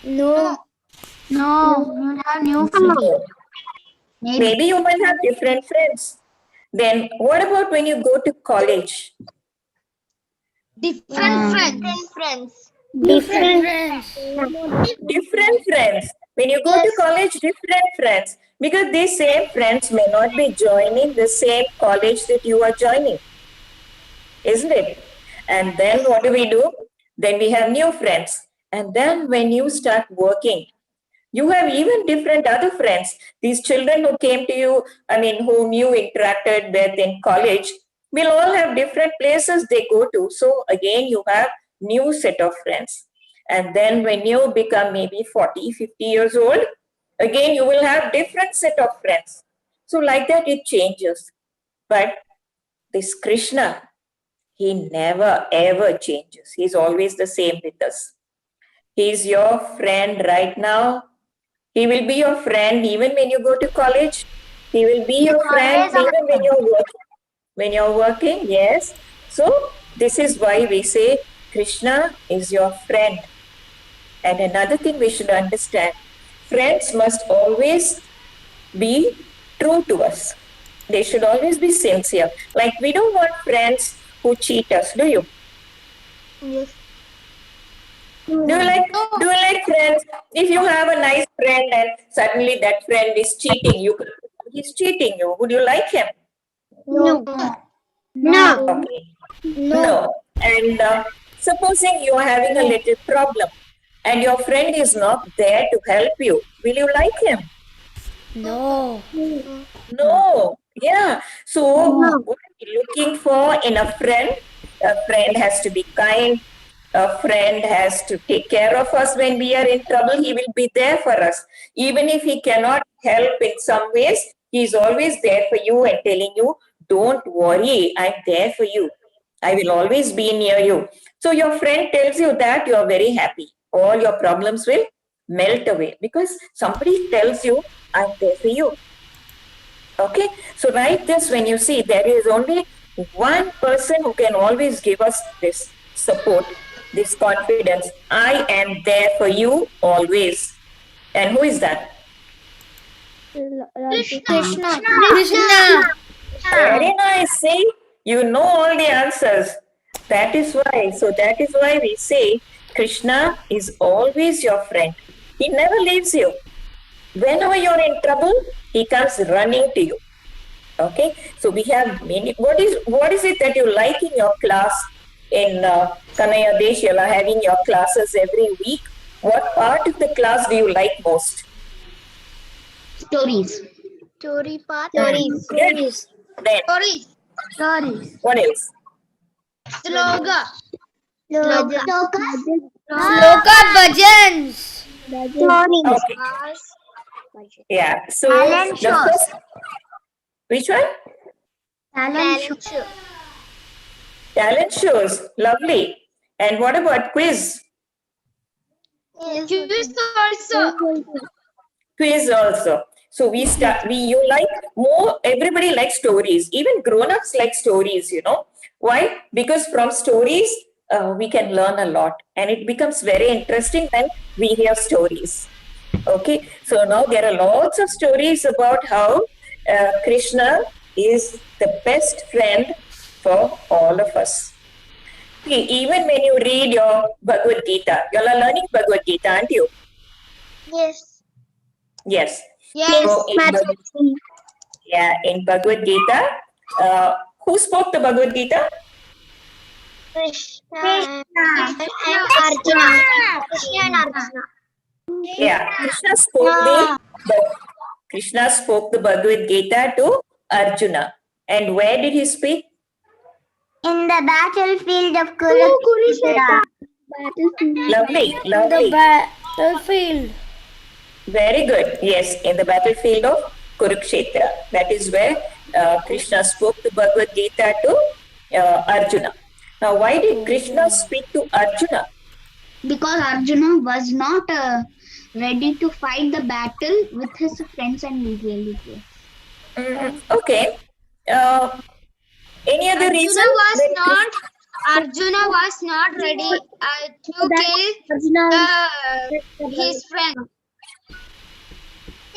No. No, you have new friends. No. Maybe you might have different friends. Then what about when you go to college? Different friends. Different friends. Different friends. When you go to college, different friends. Because these same friends may not be joining the same college that you are joining. Isn't it? And then what do? Then we have new friends. And then when you start working, you have even different other friends. These children who came to you, whom you interacted with in college, will all have different places they go to. So again, you have new set of friends. And then when you become maybe 40, 50 years old, again, you will have different set of friends. So like that, it changes. But this Krishna, he never ever changes. He's always the same with us. He's your friend right now. He will be your friend even when you go to college. He will be your friend even when you're working. When you're working, yes. So this is why we say Krishna is your friend. And another thing we should understand, friends must always be true to us. They should always be sincere. Like we don't want friends who cheat us, do you? Yes. Do you like friends? If you have a nice friend and suddenly that friend is cheating you, he's cheating you, would you like him? No. Okay. No. And supposing you are having a little problem and your friend is not there to help you, will you like him? No. No. Yeah. So what are we looking for in a friend? A friend has to be kind. A friend has to take care of us when we are in trouble. He will be there for us. Even if he cannot help in some ways, he is always there for you and telling you, don't worry, I'm there for you. I will always be near you. So your friend tells you that, you are very happy. All your problems will melt away because somebody tells you, I'm there for you. Okay, so write this when you see there is only one person who can always give us this support, this confidence. I am there for you always. And who is that? Krishna. Very nice. See, you know all the answers. That is why we say Krishna is always your friend. He never leaves you. Whenever you're in trouble, he comes running to you. Okay, so we have many. What is it that you like in your class? In Kanaya Desh, you are having your classes every week. What part of the class do you like most? Stories. Story part. Yes. Then Stories. what else? Sloga. Sloka bhajans. Okay. Yeah. So Talent the shows. first, which one? Talent show. Talent shows. Lovely. And what about quiz? Quiz also. Quiz also. So you like more, everybody likes stories. Even grown-ups like stories, you know. Why? Because from stories, we can learn a lot. And it becomes very interesting when we hear stories. Okay. So now there are lots of stories about how Krishna is the best friend for all of us. See, even when you read your Bhagavad Gita, you are learning Bhagavad Gita, aren't you? Yes. Yes. Yes. So in Bhagavad Gita, who spoke the Bhagavad Gita? Krishna and Arjuna. Yeah, Krishna spoke the Bhagavad Gita to Arjuna. And where did he speak? In the battlefield of Kurukshetra. Lovely. The battlefield. Very good. Yes, in the battlefield of Kurukshetra. That is where Krishna spoke the Bhagavad Gita to Arjuna. Now, why did Krishna speak to Arjuna? Because Arjuna was not ready to fight the battle with his friends and relatives. Okay. Any other reason? Arjuna was not ready to kill his friend.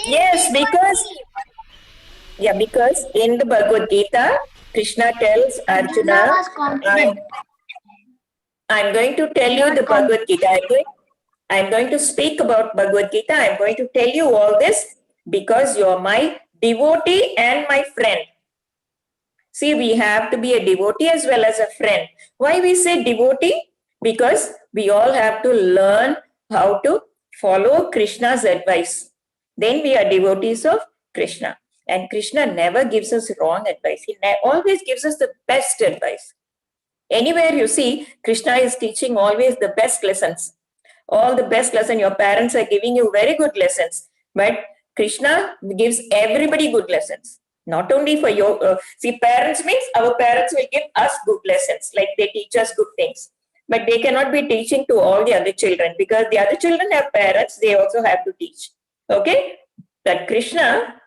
Yes, because in the Bhagavad Gita, Krishna tells Arjuna, I'm going to tell you the Bhagavad Gita. I'm going to speak about Bhagavad Gita. I'm going to tell you all this because you're my devotee and my friend. See, we have to be a devotee as well as a friend. Why we say devotee? Because we all have to learn how to follow Krishna's advice. Then we are devotees of Krishna. And Krishna never gives us wrong advice. He always gives us the best advice. Anywhere you see, Krishna is teaching always the best lessons. All the best lessons. Your parents are giving you very good lessons. But Krishna gives everybody good lessons. Not only for your, see, parents means our parents will give us good lessons, like they teach us good things. But they cannot be teaching to all the other children because the other children have parents, they also have to teach. Okay? That Krishna,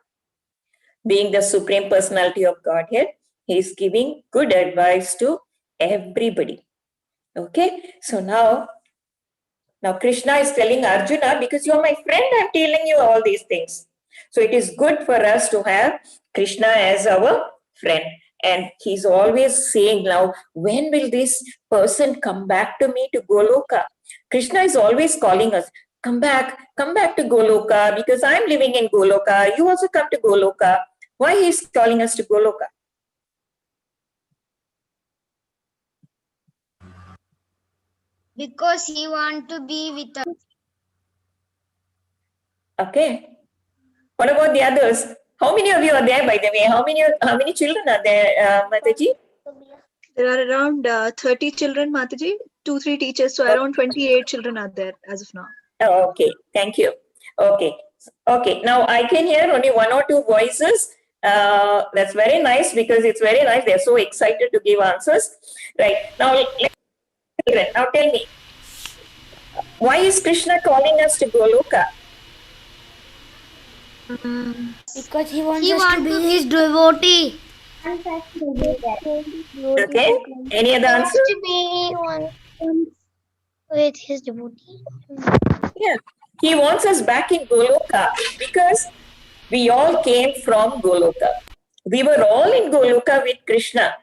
being the Supreme Personality of Godhead, he is giving good advice to everybody. Okay? So now Krishna is telling Arjuna, because you're my friend, I'm telling you all these things. So it is good for us to have Krishna as our friend. And he's always saying now, when will this person come back to me to Goloka? Krishna is always calling us, come back to Goloka, because I'm living in Goloka. You also come to Goloka. Why he's calling us to Goloka? Because he want to be with us. Okay. What about the others? How many of you are there, by the way? How many children are there, Mataji? There are around 30 children, Mataji, 2-3 teachers. So around 28 children are there as of now. Oh, okay, thank you. Okay. Now I can hear only 1 or 2 voices. That's very nice because it's very nice. They're so excited to give answers. Right. Now tell me, why is Krishna calling us to Goloka? Because he wants us to be his devotee. Okay. Any other answer? To be one with his devotee. Yeah. He wants us back in Goloka because we all came from Goloka. We were all in Goloka with Krishna.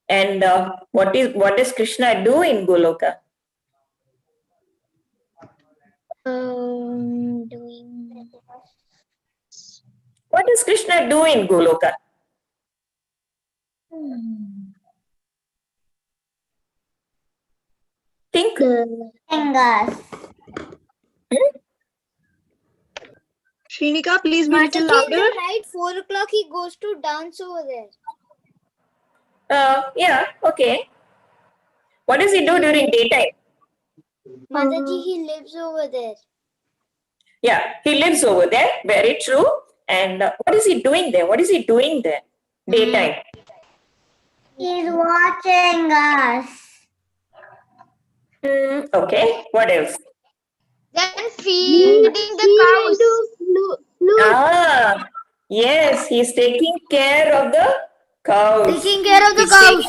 And what does Krishna do in Goloka? What does Krishna do in Goloka? Think. Shrinika, please be a little louder. Night 4 o'clock he goes to dance over there. Yeah, okay. What does he do during daytime? Mataji, he lives over there. Yeah, he lives over there. Very true. And what is he doing there? Daytime. He's watching us. Okay. What else? Then feeding the cows. Yes, he's taking care of the cows. Taking care of the He's cows.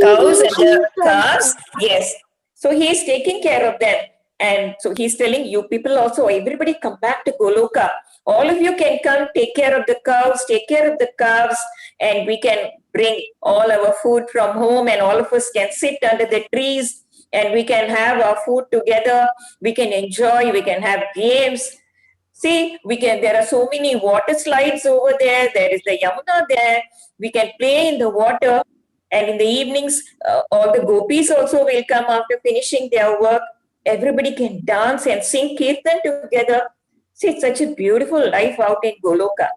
Cows and the calves. Yes. So he's taking care of them. And so he's telling you people also, everybody come back to Goloka. All of you can come take care of the cows, take care of the calves, and we can bring all our food from home and all of us can sit under the trees and we can have our food together. We can enjoy, we can have games. See, there are so many water slides over there. There is the Yamuna there. We can play in the water. And in the evenings, all the gopis also will come after finishing their work. Everybody can dance and sing kirtan together. See, it's such a beautiful life out in Goloka.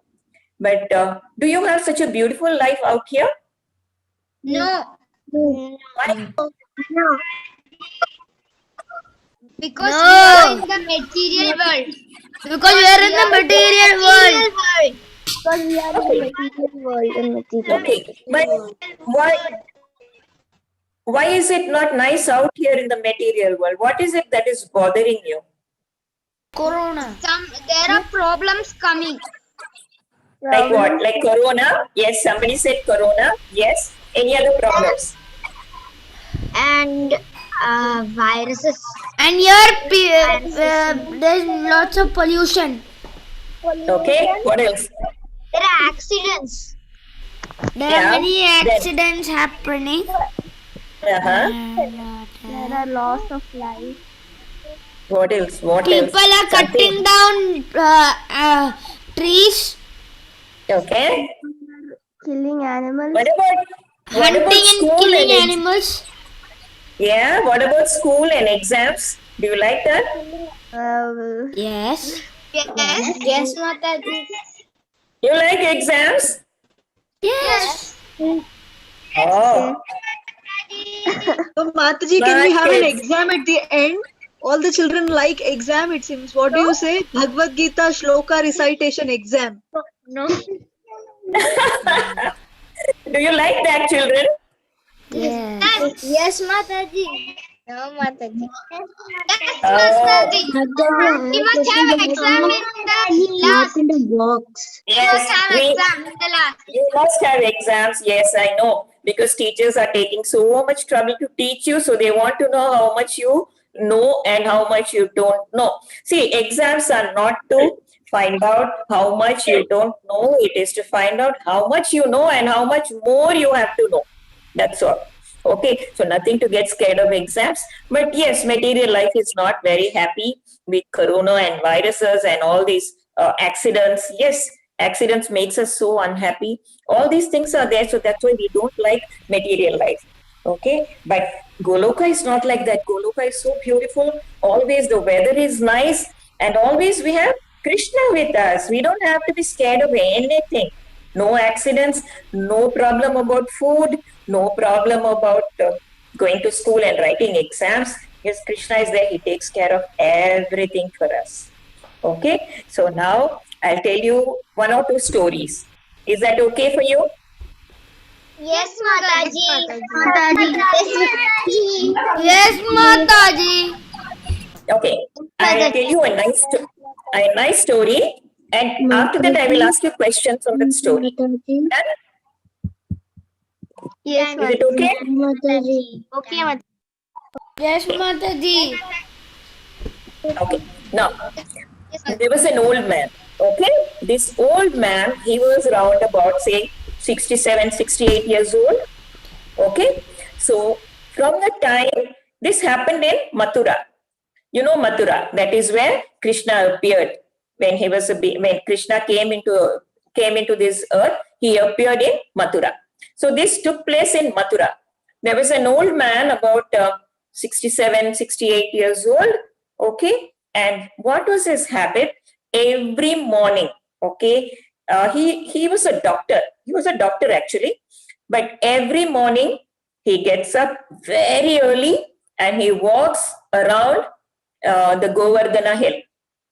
But do you have such a beautiful life out here? No. Why? No. Because No. we are in the material world. Because we are in the material world. Because we are in the material world. Okay, but why is it not nice out here in the material world? What is it that is bothering you? Corona. There are problems coming. Like what? Like corona? Yes, somebody said corona. Yes. Any other problems? And Viruses. And here there's lots of pollution. Okay, what else? There are accidents. There Yeah, are many then- accidents happening. Uh-huh. There are loss of life. What else? What People else? are cutting down trees, Okay. Killing animals. What about hunting and school killing and animals. yeah? What about school and exams? Do you like that? Yes. Yes, Mataji. You like exams? Yes. Oh, So Mataji, can we have an Kids. exam at the end? All the children like exam, it seems. What do you say? Bhagavad Gita shloka recitation exam. No. do you like that, children? Yes. Yes, Mataji. No, Mataji. Oh, We must have exam in the last. in the box. yes. Exam in the last. You must have exams. Yes, I know. Because teachers are taking so much trouble to teach you, so they want to know how much you know and how much you don't know. See, exams are not to find out how much you don't know. It is to find out how much you know and how much more you have to know. That's all. Okay, so nothing to get scared of exams. But yes, material life is not very happy with corona and viruses and all these accidents. Yes, accidents makes us so unhappy. All these things are there, so that's why we don't like material life. Okay, but Goloka is not like that. Goloka is so beautiful. Always the weather is nice, and always we have Krishna with us. We don't have to be scared of anything. No accidents, no problem about food, no problem about going to school and writing exams. Yes, Krishna is there. He takes care of everything for us. Okay, so now I'll tell you one or two stories. Is that okay for you? Yes, Mataji. Yes, Mataji. Okay, I'll tell you a nice story, and after that I will ask you questions on that story. Done? Yes, Is it okay? Okay, Mataji. Yes, Mataji. Okay. Now, there was an old man. Okay, this old man, he was around about say 67, 68 years old. Okay, so from the time this happened in Mathura. You know Mathura, that is where Krishna appeared when he was when Krishna came into this earth. He appeared in Mathura. So this took place in Mathura. There was an old man about 67, 68 years old. Okay, and what was his habit? Every morning, okay, he was a doctor. He was a doctor actually, but every morning he gets up very early and he walks around the Govardhana hill.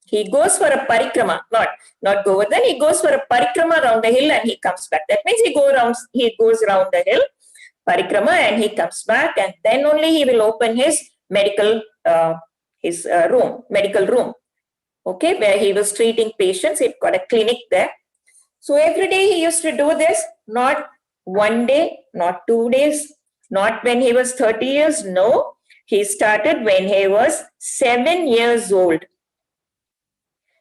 He goes for a parikrama, not Govardhan. He goes for a parikrama around the hill and he comes back. That means he goes around the hill, parikrama, and he comes back, and then only he will open his medical room. Okay, where he was treating patients. He got a clinic there. So every day he used to do this, not one day, not 2 days, not when he was 30 years. No, he started when he was 7 years old.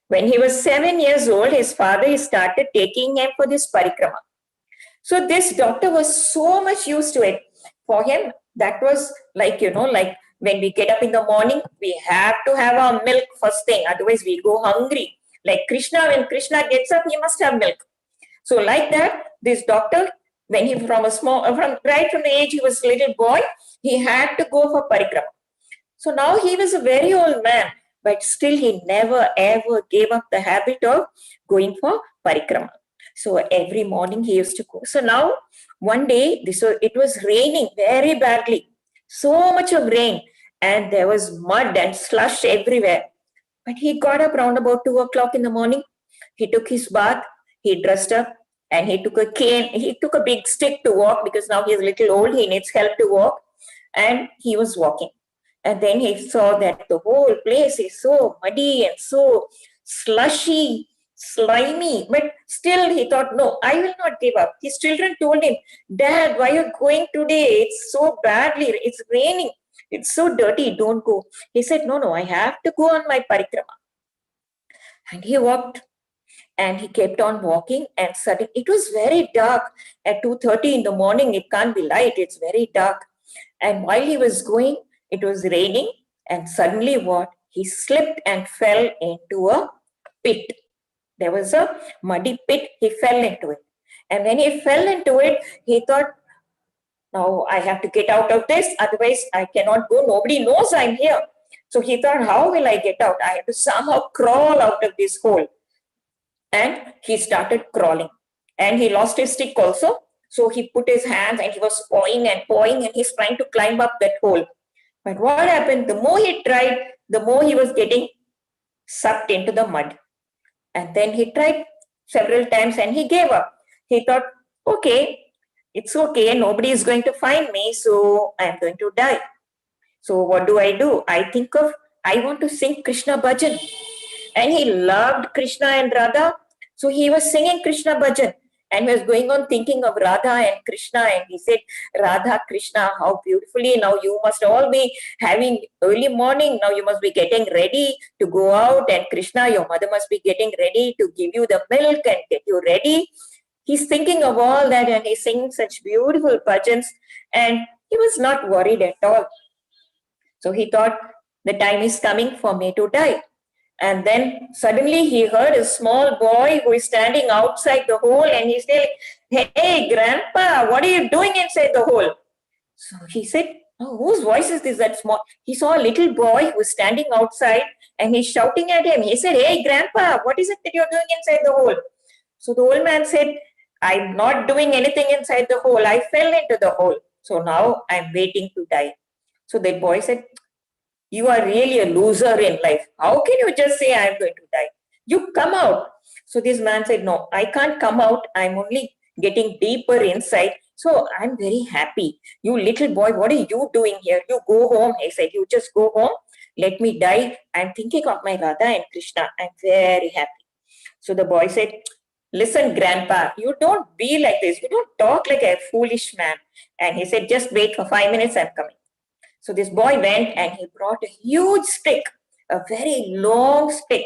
When he was 7 years old, his father started taking him for this parikrama. So this doctor was so much used to it. For him, that was like, like when we get up in the morning, we have to have our milk first thing. Otherwise, we go hungry. Like Krishna, when Krishna gets up, he must have milk. So like that, this doctor, when he right from the age he was a little boy, he had to go for parikrama. So now he was a very old man, but still he never ever gave up the habit of going for parikrama. So every morning he used to go. So now one day it was raining very badly, so much of rain, and there was mud and slush everywhere. But he got up around about 2 o'clock in the morning. He took his bath, he dressed up, and he took a cane. He took a big stick to walk because now he's a little old. He needs help to walk. And he was walking. And then he saw that the whole place is so muddy and so slushy, slimy. But still he thought, no, I will not give up. His children told him, Dad, why are you going today? It's so badly. It's raining. It's so dirty, don't go. He said, no, I have to go on my parikrama. And he walked and he kept on walking, and suddenly it was very dark. At 2:30 in the morning, it can't be light, it's very dark. And while he was going, it was raining, and suddenly what? He slipped and fell into a pit. There was a muddy pit, he fell into it. And when he fell into it, he thought, now I have to get out of this, otherwise I cannot go. Nobody knows I'm here. So he thought, how will I get out? I have to somehow crawl out of this hole. And he started crawling. And he lost his stick also. So he put his hands and he was pawing and he's trying to climb up that hole. But what happened? The more he tried, the more he was getting sucked into the mud. And then he tried several times and he gave up. He thought, okay, it's okay. Nobody is going to find me. So I'm going to die. So what do? I think of, I want to sing Krishna bhajan. And he loved Krishna and Radha. So he was singing Krishna bhajan and was going on thinking of Radha and Krishna. And he said, Radha, Krishna, how beautifully. Now you must all be having early morning. Now you must be getting ready to go out. And Krishna, your mother must be getting ready to give you the milk and get you ready. He's thinking of all that and he's singing such beautiful bhajans. And he was not worried at all. So he thought, the time is coming for me to die. And then suddenly he heard a small boy who is standing outside the hole and he's saying, hey, Grandpa, what are you doing inside the hole? So he said, oh, whose voice is this? That small? He saw a little boy who was standing outside and he's shouting at him. He said, hey, Grandpa, what is it that you're doing inside the hole? So the old man said, I'm not doing anything inside the hole. I fell into the hole. So now I'm waiting to die. So the boy said, you are really a loser in life. How can you just say I'm going to die? You come out. So this man said, no, I can't come out. I'm only getting deeper inside. So I'm very happy. You little boy, what are you doing here? You go home. He said, you just go home. Let me die. I'm thinking of my Radha and Krishna. I'm very happy. So the boy said, listen, Grandpa, you don't be like this. You don't talk like a foolish man. And he said, just wait for 5 minutes. I'm coming. So this boy went and he brought a huge stick, a very long stick,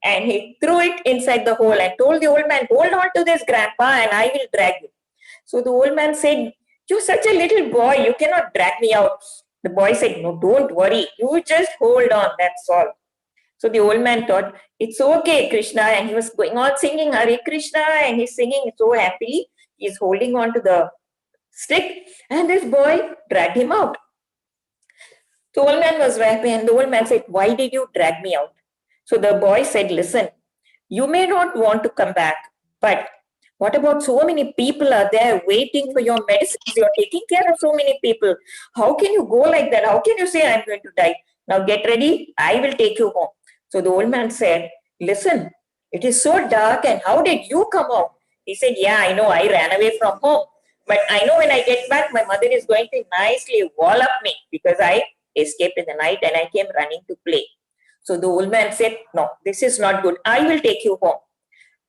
and he threw it inside the hole and told the old man, hold on to this, Grandpa, and I will drag you. So the old man said, you're such a little boy, you cannot drag me out. The boy said, no, don't worry, you just hold on, that's all. So the old man thought, it's okay, Krishna, and he was going on singing Hare Krishna, and he's singing so happily. He's holding on to the stick, and this boy dragged him out. The old man was happy and the old man said, why did you drag me out? So the boy said, listen, you may not want to come back, but what about so many people are there waiting for your medicines? You're taking care of so many people. How can you go like that? How can you say I'm going to die? Now get ready. I will take you home. So the old man said, listen, it is so dark and how did you come home? He said, yeah, I know. I ran away from home. But I know when I get back, my mother is going to nicely wall up me because I escaped in the night and I came running to play. So the old man said, no, this is not good. I will take you home.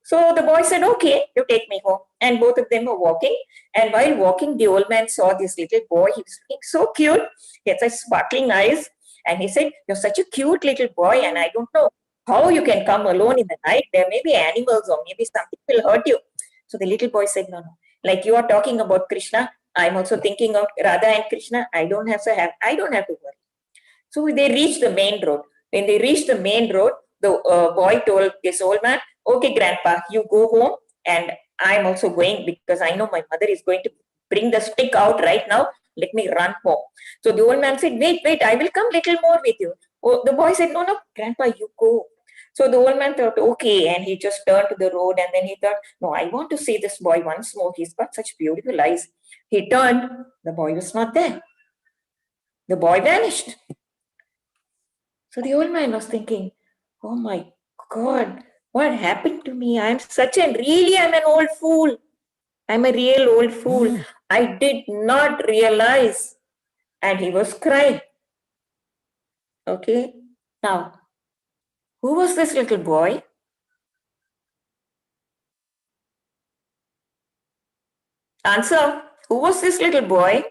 So the boy said, okay, you take me home. And both of them were walking. And while walking, the old man saw this little boy. He was looking so cute. He had such sparkling eyes. And he said, you're such a cute little boy. And I don't know how you can come alone in the night. There may be animals or maybe something will hurt you. So the little boy said, no. Like you are talking about Krishna, I'm also thinking of Radha and Krishna. I don't have to worry. So they reached the main road. When they reached the main road, the boy told this old man, okay, Grandpa, you go home and I'm also going because I know my mother is going to bring the stick out right now. Let me run home. So the old man said, wait, I will come little more with you. Oh, the boy said, no, Grandpa, you go. So the old man thought, okay, and he just turned to the road and then he thought, no, I want to see this boy once more. He's got such beautiful eyes. He turned, the boy was not there. The boy vanished. So the old man was thinking, oh my God, what happened to me? I'm an old fool. I'm a real old fool. I did not realize. And he was crying. Okay. Now, who was this little boy? Answer. Who was this little boy?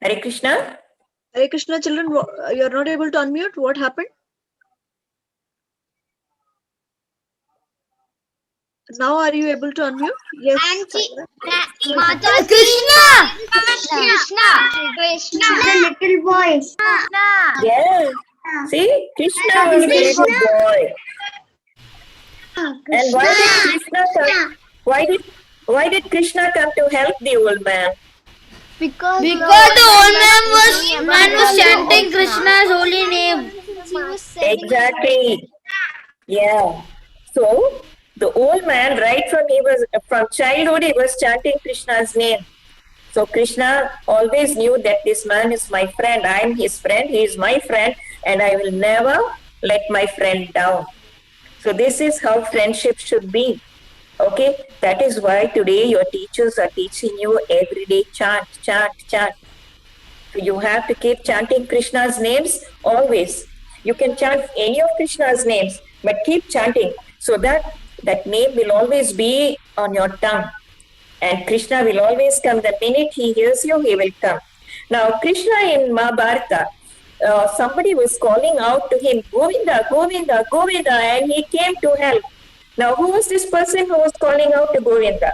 Hare Krishna. Hare Krishna, children, you are not able to unmute. What happened? Now are you able to unmute? Yes. Krishna. The little boy. Yes. See, Krishna was the little boy. And why did Krishna come? Why did Krishna come to help the old man? Because the old man was chanting Krishna's holy name. Exactly. Yeah. So the old man, right from childhood, he was chanting Krishna's name. So Krishna always knew that this man is my friend. I am his friend. He is my friend, and I will never let my friend down. So this is how friendship should be. Okay, that is why today your teachers are teaching you every day chant. So you have to keep chanting Krishna's names always. You can chant any of Krishna's names, but keep chanting so that that name will always be on your tongue. And Krishna will always come. The minute he hears you, he will come. Now, Krishna in Mahabharata, somebody was calling out to him, Govinda, Govinda, Govinda, and he came to help. Now, who was this person who was calling out to Govinda?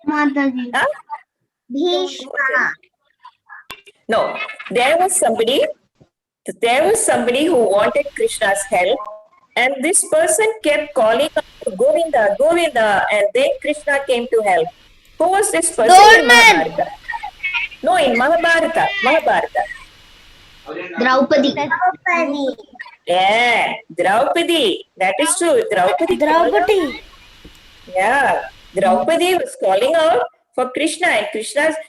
Mataji. Huh? Bhishma. No, there was somebody who wanted Krishna's help, and this person kept calling out to Govinda, Govinda, and then Krishna came to help. Who was this person in Mahabharata? No, in Mahabharata. Draupadi. Yeah, Draupadi. That is true. Draupadi. Yeah, Draupadi was calling out for Krishna, and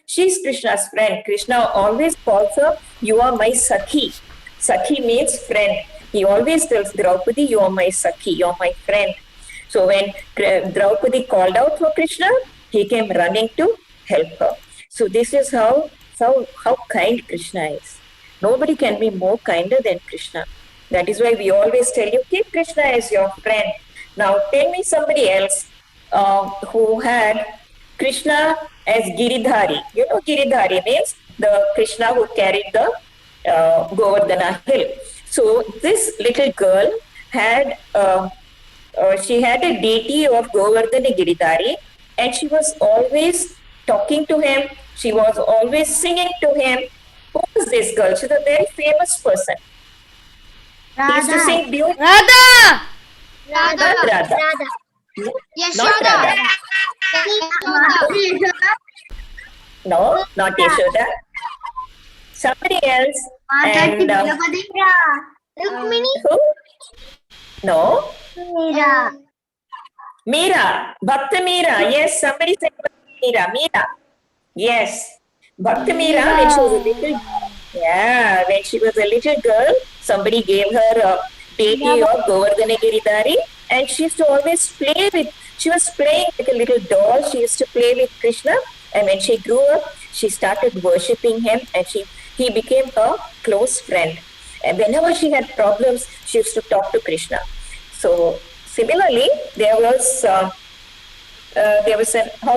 she's Krishna's friend. Krishna always calls her, you are my Sakhi. Sakhi means friend. He always tells Draupadi, you are my Sakhi, you are my friend. So when Draupadi called out for Krishna, he came running to help her. So this is how kind Krishna is. Nobody can be more kinder than Krishna. That is why we always tell you, keep Krishna as your friend. Now tell me somebody else who had Krishna as Giridhari. You know Giridhari means the Krishna who carried the Govardhana hill. So this little girl had she had a deity of Govardhana Giridhari, and she was always talking to him. She was always singing to him. Who was this girl? She's a very famous person. He used to sing beautiful. Radha. Not Radha. Not Radha. No, not Yashoda. Somebody else. And Rukmini. who? No. Meera. Meera. Bhakta Meera. Yes, somebody said Meera. Meera. Yes. Bhakta Meera, when she was a little, when she was a little girl, somebody gave her a deity of Govardhana Giridhari, and she used to always play with. She was playing like a little doll. She used to play with Krishna, and when she grew up, she started worshipping him, and he became her close friend. And whenever she had problems, she used to talk to Krishna. So similarly, there was how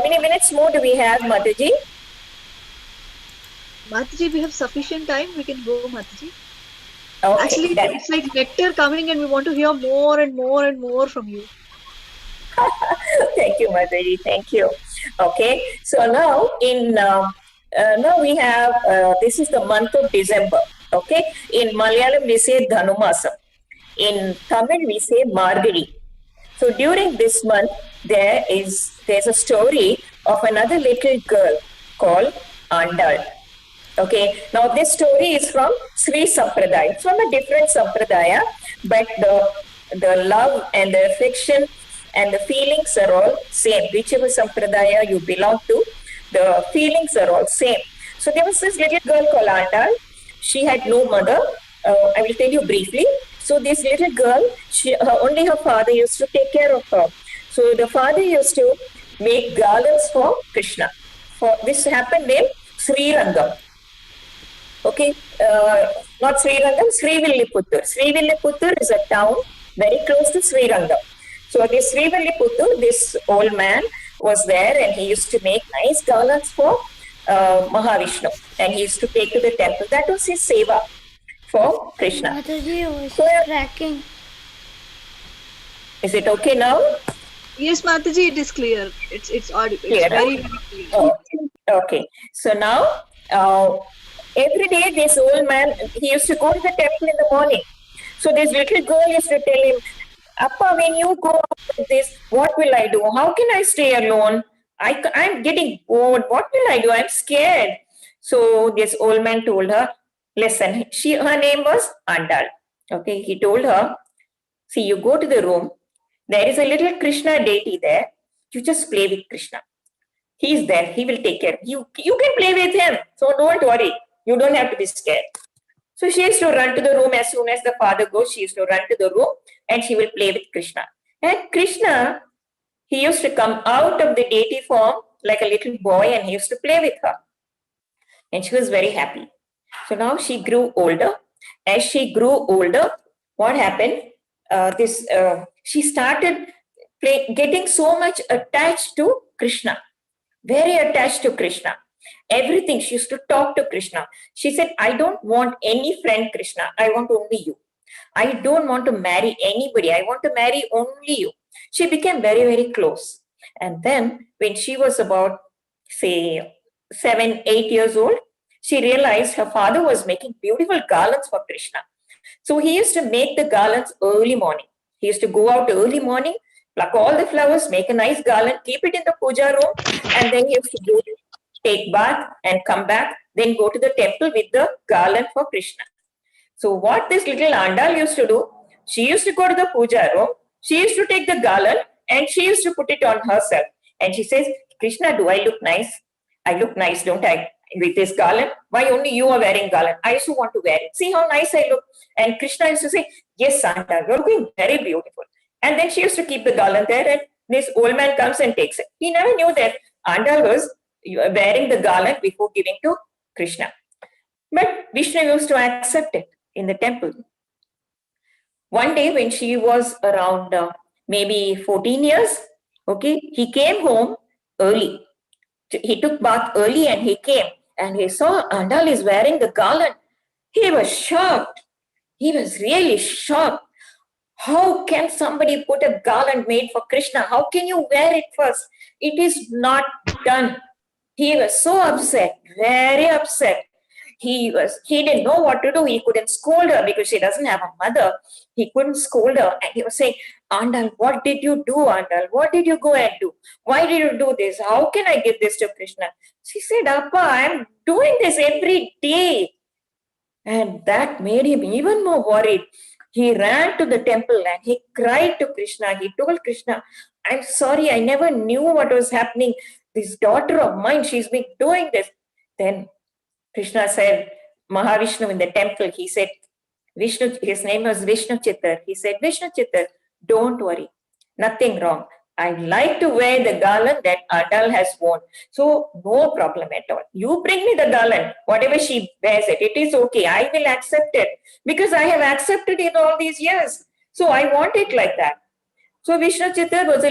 many minutes more do we have, Mataji? Mataji, we have sufficient time. We can go, Mataji. Okay, Actually, it's like nectar coming, and we want to hear more and more and more from you. Thank you, Mataji. Thank you. Okay, so now now we have this is the month of December. Okay, in Malayalam we say Dhanumasam. In Tamil we say Margadi. So during this month there's a story of another little girl called Andal. Okay, now this story is from Sri Sampradaya. It's from a different Sampradaya, but the love and the affection and the feelings are all same. Whichever Sampradaya you belong to, the feelings are all same. So there was this little girl called Andal. She had no mother. I will tell you briefly. So this little girl, only her father used to take care of her. So the father used to make garlands for Krishna. This happened in Srirangam. Okay, not Srirangam, Srivilliputturu. Srivilliputturu is a town very close to Srirangam. So this Srivilliputtur, this old man was there, and he used to make nice garlands for Mahavishnu, and he used to take to the temple. That was his seva for Krishna. Mataji, voice So, is cracking. is it okay now? Yes, Mataji, it is clear. It's audible. Clear, It's very, very clear. Oh, okay. So now, every day this old man, he used to go to the temple in the morning. So this little girl used to tell him, Appa, when you go out with this, what will I do? How can I stay alone? I'm getting bored. What will I do? I'm scared. So this old man told her, listen, her name was Andal. Okay, he told her, see, you go to the room. There is a little Krishna deity there. You just play with Krishna. He's there. He will take care. You can play with him. So don't worry. You don't have to be scared. So she used to run to the room as soon as the father goes. She used to run to the room and she will play with Krishna. And Krishna, he used to come out of the deity form like a little boy and he used to play with her. And she was very happy. So now she grew older. As she grew older, what happened? She started getting so much attached to Krishna. Very attached to Krishna. Everything, she used to talk to Krishna. She said, I don't want any friend, Krishna. I want only you. I don't want to marry anybody. I want to marry only you. She became very, very close. And then when she was about, say, 7, 8 years old, she realized her father was making beautiful garlands for Krishna. So he used to make the garlands early morning. He used to go out early morning, pluck all the flowers, make a nice garland, keep it in the puja room, and then he used to go to take bath and come back, then go to the temple with the garland for Krishna. So what this little Andal used to do, she used to go to the puja room, she used to take the garland and she used to put it on herself. And she says, Krishna, do I look nice? I look nice, don't I? With this garland. Why only you are wearing garland? I also want to wear it. See how nice I look. And Krishna used to say, yes, Andal, you're looking very beautiful. And then she used to keep the garland there and this old man comes and takes it. He never knew that Andal was wearing the garland before giving to Krishna. But Vishnu used to accept it in the temple. One day when she was around maybe 14 years, okay, he came home early. He took bath early and he came and he saw Andal is wearing the garland. He was shocked. He was really shocked. How can somebody put a garland made for Krishna? How can you wear it first? It is not done. He was so upset, very upset. He didn't know what to do. He couldn't scold her because she doesn't have a mother. He couldn't scold her. And he was saying, Andal, what did you do, Andal? What did you go and do? Why did you do this? How can I give this to Krishna? She said, Appa, I'm doing this every day. And that made him even more worried. He ran to the temple and he cried to Krishna. He told Krishna, I'm sorry, I never knew what was happening. This daughter of mine, she's been doing this. Then Krishna said, Mahavishnu in the temple, he said, Vishnu, his name was Vishnu Chittar. He said, Vishnu Chittar, don't worry, nothing wrong. I like to wear the garland that Andal has worn. So no problem at all. You bring me the garland, whatever she wears it is okay. I will accept it because I have accepted it all these years. So I want it like that. So Vishnu Chittar was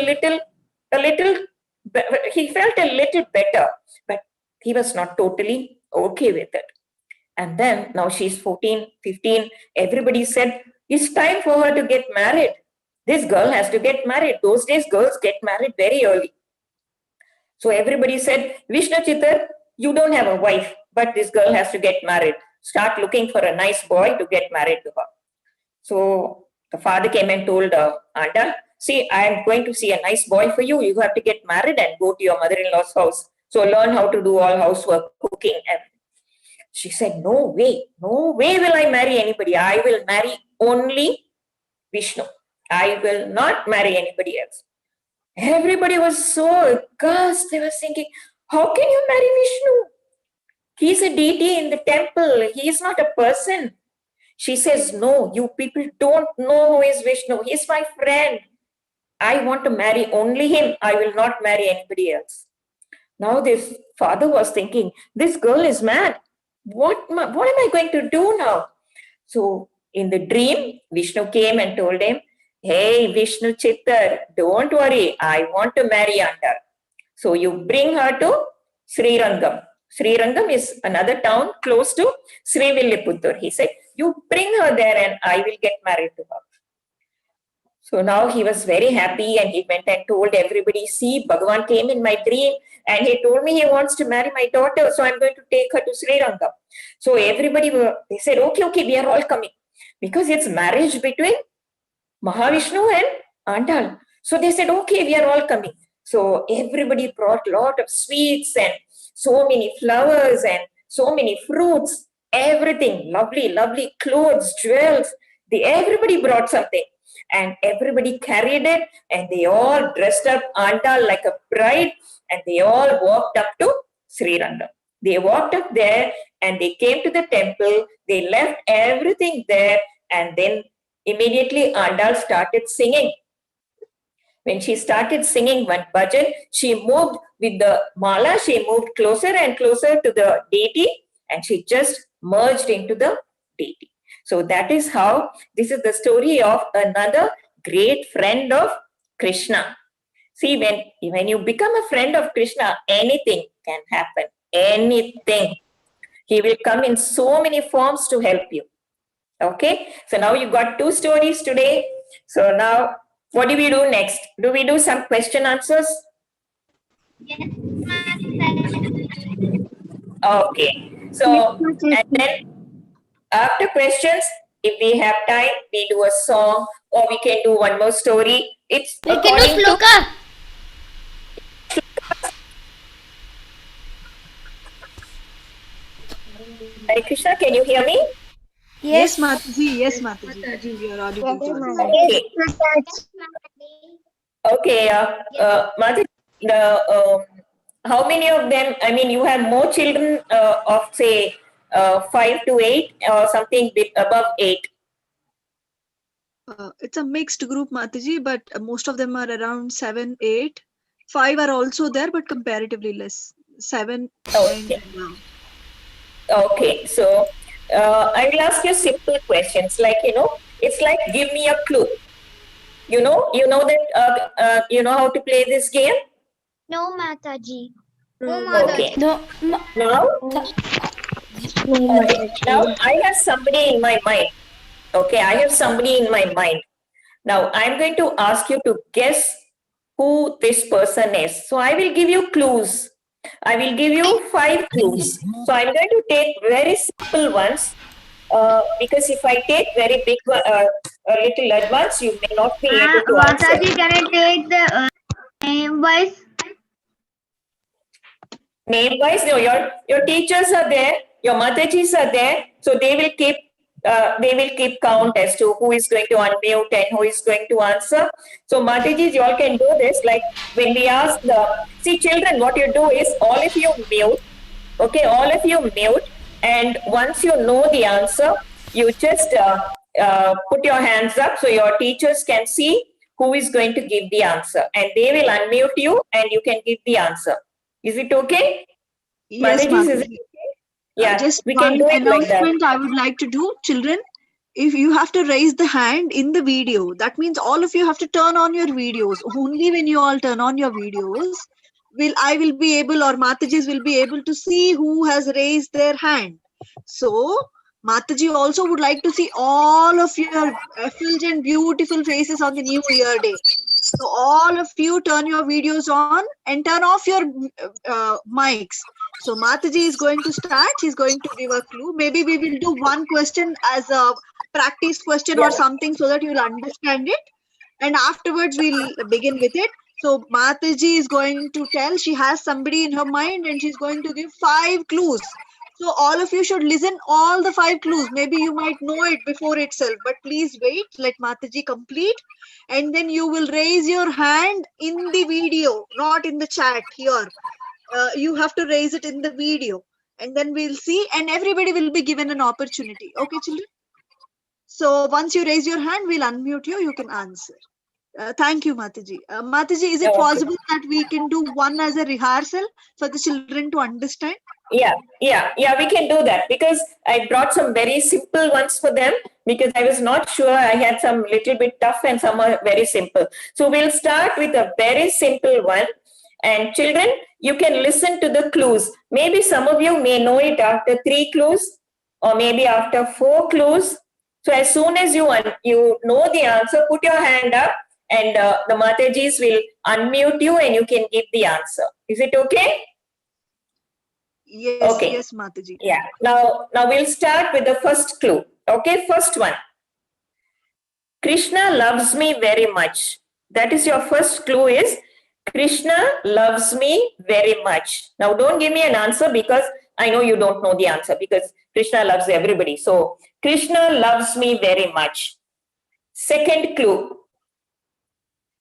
he felt a little better, but he was not totally okay with it. And then now she's 14, 15. Everybody said, it's time for her to get married. This girl has to get married. Those days, girls get married very early. So everybody said, Vishnu Chittar, you don't have a wife, but this girl has to get married. Start looking for a nice boy to get married to her. So the father came and told Andal, see, I am going to see a nice boy for you. You have to get married and go to your mother-in-law's house. So learn how to do all housework, cooking, everything. She said, no way will I marry anybody. I will marry only Vishnu. I will not marry anybody else. Everybody was so aghast. They were thinking, how can you marry Vishnu? He's a deity in the temple. He is not a person. She says, no, you people don't know who is Vishnu. He's my friend. I want to marry only him. I will not marry anybody else. Now this father was thinking, this girl is mad. What am I going to do now? So in the dream, Vishnu came and told him, hey, Vishnu Chittar, don't worry, I want to marry Andal. So you bring her to Srirangam. Srirangam is another town close to Srivilliputtur. He said, you bring her there and I will get married to her. So now he was very happy and he went and told everybody, see, Bhagavan came in my dream and he told me he wants to marry my daughter. So I'm going to take her to Srirangam. So everybody, they said, okay, we are all coming. Because it's marriage between Mahavishnu and Andal. So they said, okay, we are all coming. So everybody brought a lot of sweets and so many flowers and so many fruits, everything, lovely clothes, jewels. Everybody brought something and everybody carried it and they all dressed up Andal like a bride and they all walked up to Srirangam. They walked up there and they came to the temple. They left everything there and then immediately Andal started singing. When she started singing one bhajan, she moved with the mala, she moved closer and closer to the deity and she just merged into the deity. So that is how, this is the story of another great friend of Krishna. See, when you become a friend of Krishna, anything can happen. Anything. He will come in so many forms to help you. Okay, so now you got 2 stories today. So now, what do we do next? Do we do some question answers? Okay, so and then after questions, if we have time, we do a song or we can do one more story. It's We can according do to sloka. Hare Krishna. Can you hear me? Yes, Mataji. Yes, Mataji. You are audible to us. Okay. Okay, Madhu, how many of them, I mean, you have more children of say 5 to 8 or something bit above 8? It's a mixed group, Mataji, but most of them are around 7, 8. 5 are also there, but comparatively less. 7 Okay. and Okay, so I will ask you simple questions like, it's like give me a clue. You know that, you know how to play this game? No, Mataji. Okay. No. Now, okay. Now I have somebody in my mind. Okay, I have somebody in my mind. Now I'm going to ask you to guess who this person is. So I will give you clues. I will give you 5 clues. So I'm going to take very simple ones because if I take very big one, a little advanced, you may not be able to answer. Mataji, can I take the name wise? Name wise, no, your teachers are there, your Matajis are there, so they will keep count as to who is going to unmute and who is going to answer. So Matajis, you all can do this. Like when we ask children, what you do is all of you mute. Okay, all of you mute, and once you know the answer, you just put your hands up so your teachers can see who is going to give the answer, and they will unmute you, and you can give the answer. Is it okay? yes, Mataji, is it Mataji. okay? Yeah, Just we one can do it like that. announcement I would like to do. Children, if you have to raise the hand in the video, that means all of you have to turn on your videos. Only when you all turn on your videos, I will be able, or Matajis will be able to see who has raised their hand. So Mataji also would like to see all of your effulgent, beautiful faces on the New Year day. So all of you turn your videos on and turn off your mics. So Mataji is going to start. She's going to give a clue. Maybe we will do one question as a practice question or something so that you'll understand it. And afterwards we'll begin with it. So Mataji is going to tell, she has somebody in her mind and she's going to give 5 clues. So all of you should listen all the 5 clues. Maybe you might know it before itself, but please wait. Let Mataji complete. And then you will raise your hand in the video, not in the chat here. You have to raise it in the video. And then we'll see. And everybody will be given an opportunity. Okay, children? So once you raise your hand, we'll unmute you. You can answer. Thank you, Mataji. Mataji, is it Okay. possible that we can do one as a rehearsal for the children to understand? Yeah, we can do that because I brought some very simple ones for them because I was not sure. I had some little bit tough and some are very simple. So we'll start with a very simple one. And children, you can listen to the clues. Maybe some of you may know it after 3 clues or maybe after 4 clues. So as soon as you know the answer, put your hand up and the Matajis will unmute you and you can give the answer. Is it okay? Yes, Okay. yes, Mataji. Yeah. Now we'll start with the first clue. Okay, first one. Krishna loves me very much. That is your first clue is Krishna loves me very much. Now don't give me an answer because I know you don't know the answer because Krishna loves everybody. So Krishna loves me very much. Second clue.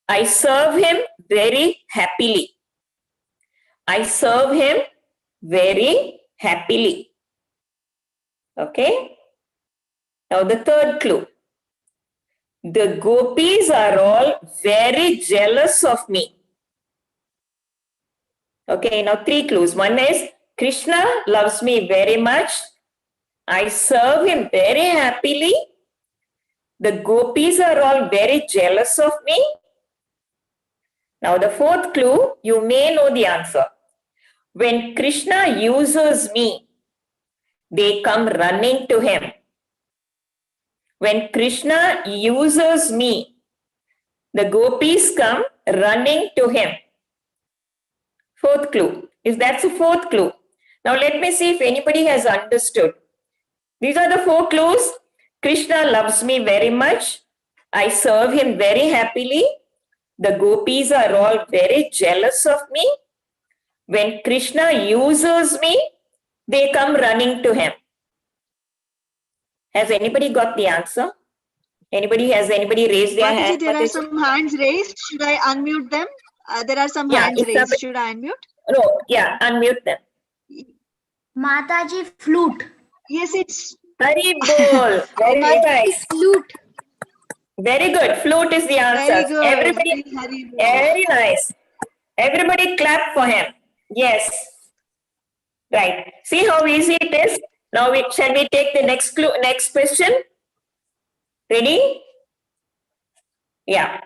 I serve him very happily. I serve him very happily. Okay. Now the third clue. The gopis are all very jealous of me. Okay, now 3 clues. One is Krishna loves me very much. I serve him very happily. The gopis are all very jealous of me. Now the fourth clue, you may know the answer. When Krishna uses me, they come running to him. When Krishna uses me, the gopis come running to him. Fourth clue. If that's the fourth clue. Now let me see if anybody has understood. These are the 4 clues. Krishna loves me very much. I serve him very happily. The gopis are all very jealous of me. When Krishna uses me, they come running to him. Has anybody got the answer? Anybody raised their Mataji, hand? there are some hands raised. Should I unmute them? There are some hands raised. Should I unmute? No, yeah, unmute them. Mataji, flute. Yes, it's Hari bol. Very nice. Flute. Very good. Flute is the answer. very good. Everybody, very nice. Everybody clap for him. Yes. Right. See how easy it is? Now shall we take the next clue, next question? Ready? Yeah.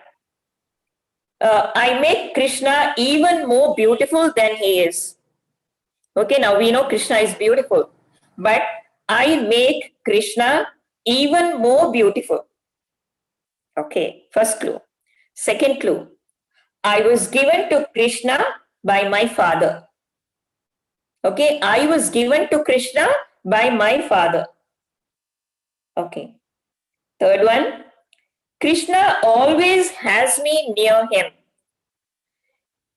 I make Krishna even more beautiful than he is. Okay, now we know Krishna is beautiful. But I make Krishna even more beautiful. Okay, first clue. Second clue. I was given to Krishna by my father. Okay, I was given to Krishna by my father. Okay. Third one. Krishna always has me near him.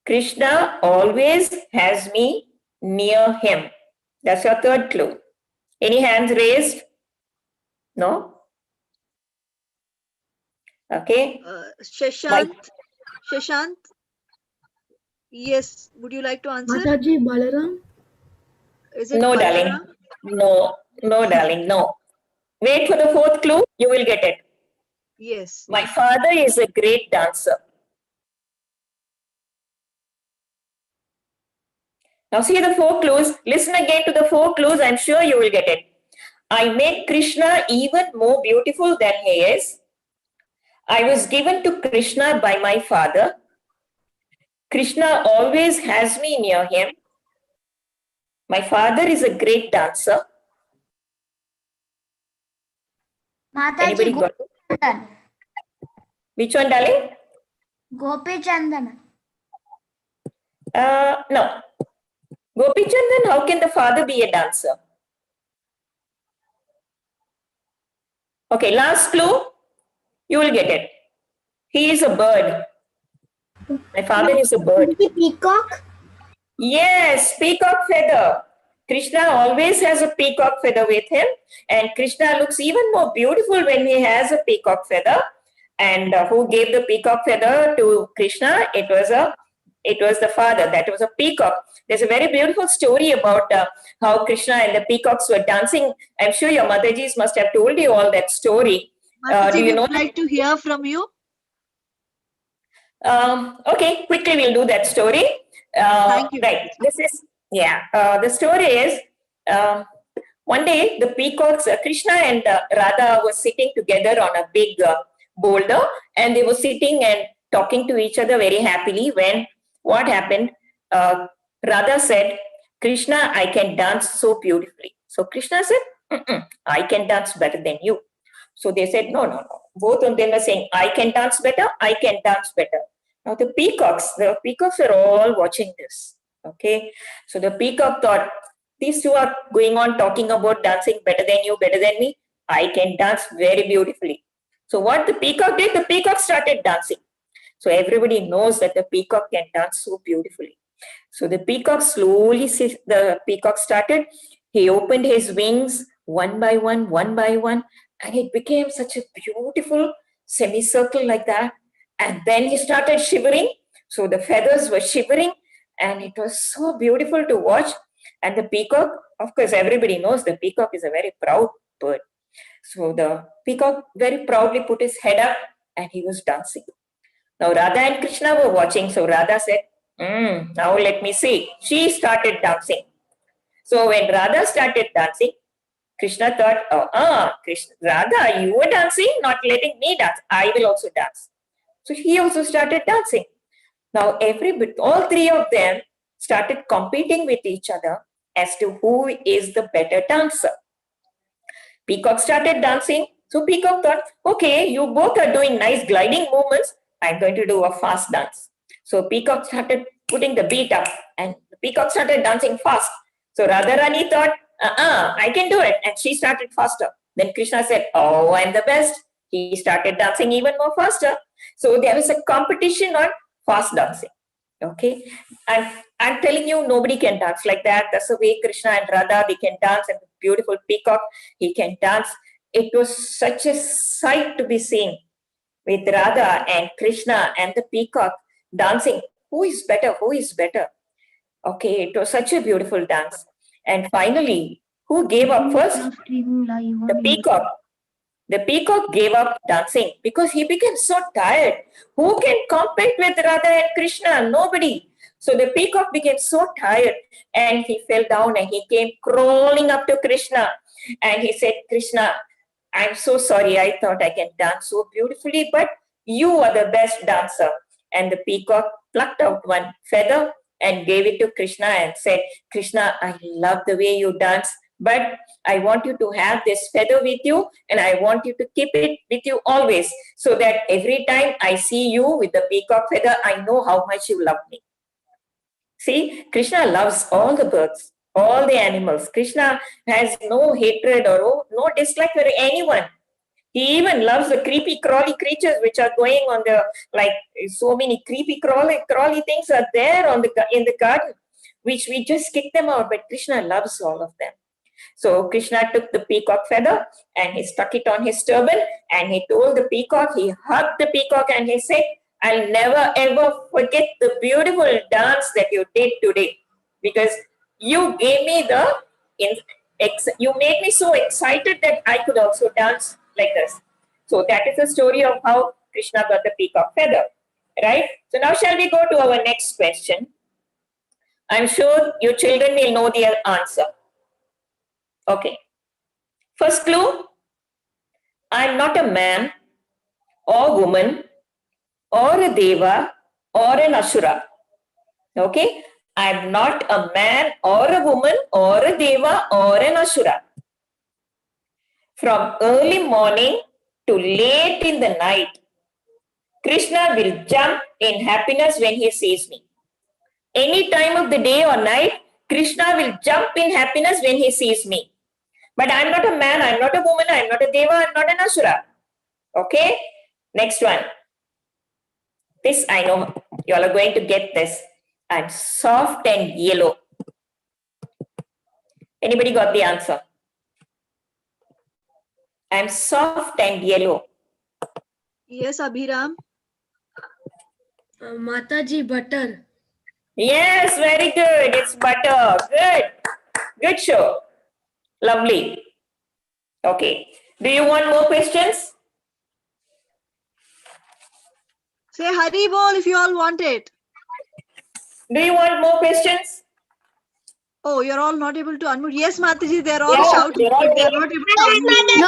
Krishna always has me near him. That's your third clue. Any hands raised? No? Okay. Shashant. Shashant. Yes. Would you like to answer? Mataji, Balaram. Is it No, Balaram? darling. No, darling. No. Wait for the fourth clue. You will get it. Yes. My father is a great dancer. Now see the 4 clues. Listen again to the 4 clues. I'm sure you will get it. I make Krishna even more beautiful than he is. I was given to Krishna by my father. Krishna always has me near him. My father is a great dancer. Anybody Mataji, got it? Gopi Which one, darling? Chandana. No. Gopi Chandan, how can the father be a dancer? Okay, last clue. You will get it. He is a bird. My father is a bird. Peacock. Yes, peacock feather. Krishna always has a peacock feather with him, and Krishna looks even more beautiful when he has a peacock feather. And who gave the peacock feather to Krishna? It was the father. That was a peacock. There's a very beautiful story about how Krishna and the peacocks were dancing. I'm sure your Matajis must have told you all that story. Mataji, Do you know? would like to hear from you? Okay, quickly we'll do that story. Thank you. Right, this is, the story is, one day the peacocks, Krishna and Radha were sitting together on a big boulder, and they were sitting and talking to each other very happily when what happened? Radha said, Krishna, I can dance so beautifully. So Krishna said, I can dance better than you. So they said, no, no, no. Both of them are saying, I can dance better, I can dance better. Now the peacocks are all watching this. Okay. So the peacock thought, these two are going on talking about dancing better than you, better than me. I can dance very beautifully. So what the peacock did, the peacock started dancing. So everybody knows that the peacock can dance so beautifully. So the peacock started. He opened his wings one by one, and it became such a beautiful semicircle like that. And then he started shivering. So the feathers were shivering, and it was so beautiful to watch. And the peacock, of course, everybody knows the peacock is a very proud bird. So the peacock very proudly put his head up and he was dancing. Now Radha and Krishna were watching. So Radha said, now let me see. She started dancing. So when Radha started dancing, Krishna thought, Krishna, Radha, you were dancing, not letting me dance. I will also dance. So he also started dancing. Now all three of them started competing with each other as to who is the better dancer. Peacock started dancing. So Peacock thought, okay, you both are doing nice gliding movements. I'm going to do a fast dance. So Peacock started putting the beat up and Peacock started dancing fast. So Radharani thought, I can do it. And she started faster. Then Krishna said, oh, I'm the best. He started dancing even more faster. So there was a competition on fast dancing. Okay. And I'm telling you, nobody can dance like that. That's the way Krishna and Radha, they can dance, and the beautiful peacock, he can dance. It was such a sight to be seen with Radha and Krishna and the peacock dancing. Who is better? Who is better? Okay, it was such a beautiful dance. And finally, who gave up first? The peacock. The peacock gave up dancing because he became so tired. Who can compete with Radha and Krishna? Nobody. So the peacock became so tired and he fell down and he came crawling up to Krishna. And he said, Krishna, I'm so sorry. I thought I can dance so beautifully, but you are the best dancer. And the peacock plucked out one feather and gave it to Krishna and said, Krishna, I love the way you dance, but I want you to have this feather with you and I want you to keep it with you always so that every time I see you with the peacock feather, I know how much you love me. See, Krishna loves all the birds, all the animals. Krishna has no hatred or no dislike for anyone. He even loves the creepy crawly creatures which are going on the, like so many creepy crawly things are there in the garden, which we just kick them out, but Krishna loves all of them. So Krishna took the peacock feather and he stuck it on his turban and he told the peacock, he hugged the peacock and he said, I'll never ever forget the beautiful dance that you did today because you gave me you made me so excited that I could also dance like this. So that is the story of how Krishna got the peacock feather, right? So now shall we go to our next question? I'm sure you children will know the answer. Okay. First clue, I'm not a man or woman or a deva or an asura. Okay. I'm not a man or a woman or a deva or an asura. From early morning to late in the night, Krishna will jump in happiness when he sees me. Any time of the day or night, Krishna will jump in happiness when he sees me. But I'm not a man, I'm not a woman, I'm not a deva, I'm not an asura. Okay? Next one. This I know you all are going to get this. I'm soft and yellow. Anybody got the answer? I'm soft and yellow. Yes, Abhiram. Mataji, butter. Yes, very good. It's butter. Good. Good show. Lovely. Okay. Do you want more questions? Say Hari Bol if you all want it. Do you want more questions? Oh, you're all not able to unmute. Yes, Mataji, they're all Yeah, shouting, they're all but they're waiting. not able to unmute.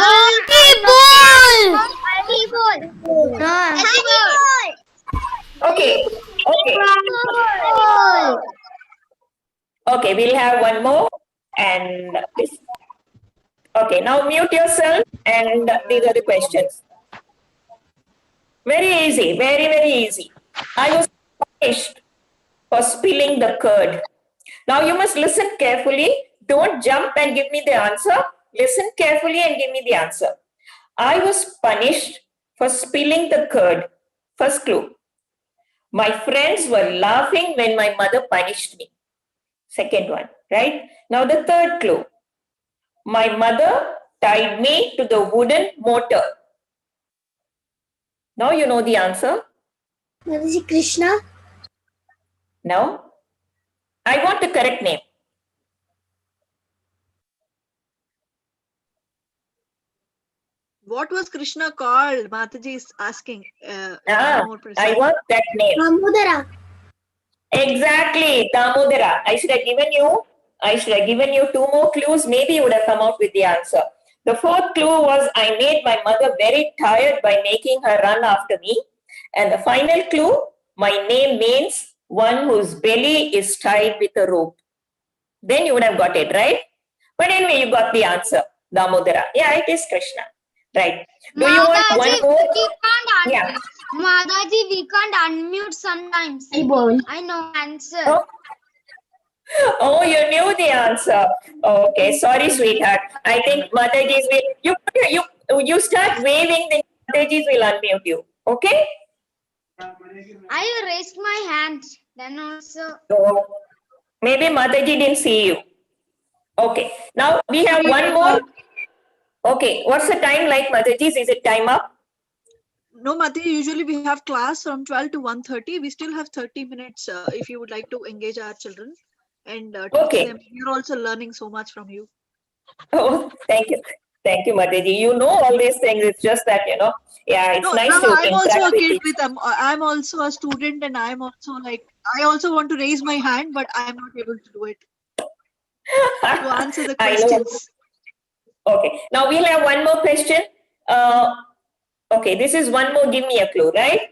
Okay. Okay, we'll have one more. And this. Okay, now mute yourself and these are the questions. Very easy, very, very easy. I was punished for spilling the curd. Now you must listen carefully. Don't jump and give me the answer. Listen carefully and give me the answer. I was punished for spilling the curd. First clue. My friends were laughing when my mother punished me. Second one, right? Now the third clue. My mother tied me to the wooden motor. Now you know the answer. Mataji, Krishna. No. I want the correct name. What was Krishna called? Mataji is asking. More I precise. want that name. Damodara. Exactly, Damodara. I should have given you two more clues. Maybe you would have come out with the answer. The fourth clue was I made my mother very tired by making her run after me. And the final clue, my name means one whose belly is tied with a rope. Then you would have got it, right? But anyway, you got the answer, Damodara. Yeah, it is Krishna. Right. Do you want one more? Yeah. Mataji, we can't unmute sometimes. I know answer. Oh, you knew the answer. Okay, sorry, sweetheart. I think Mataji's will. You start waving, then Mataji's will unmute you. Okay? I raised my hand. Then also. So maybe Mataji didn't see you. Okay. Now we have one more. Okay. What's the time like, Mataji's? Is it time up? No, Mataji, usually we have class from 12 to 1:30. We still have 30 minutes if you would like to engage our children and teach them. We're also learning so much from you. Oh, thank you. Thank you, Mataji. You know all these things. It's just that, yeah, it's nice to I'm also interact a with kid you. with them. I'm also a student and I'm also I also want to raise my hand, but I'm not able to do it. To answer the I know. questions. Okay. Now we'll have one more question. Okay, this is one more. Give me a clue, right?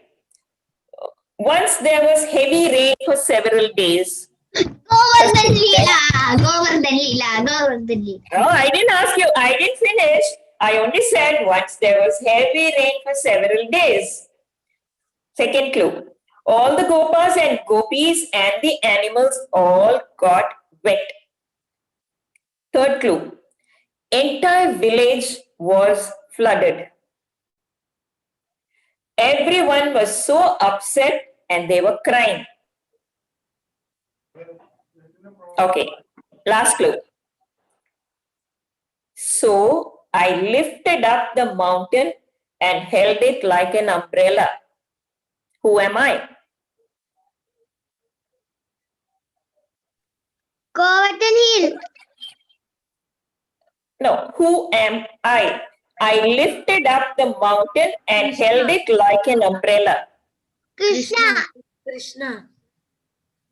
Once there was heavy rain for several days. Govardhan Leela. No, I didn't ask you. I didn't finish. I only said once there was heavy rain for several days. Second clue. All the gopas and gopis and the animals all got wet. Third clue. Entire village was flooded. Everyone was so upset and they were crying. Okay, last clue. So I lifted up the mountain and held it like an umbrella. Who am I? Govardhan Hill. No, who am I? I lifted up the mountain and held it like an umbrella. Krishna.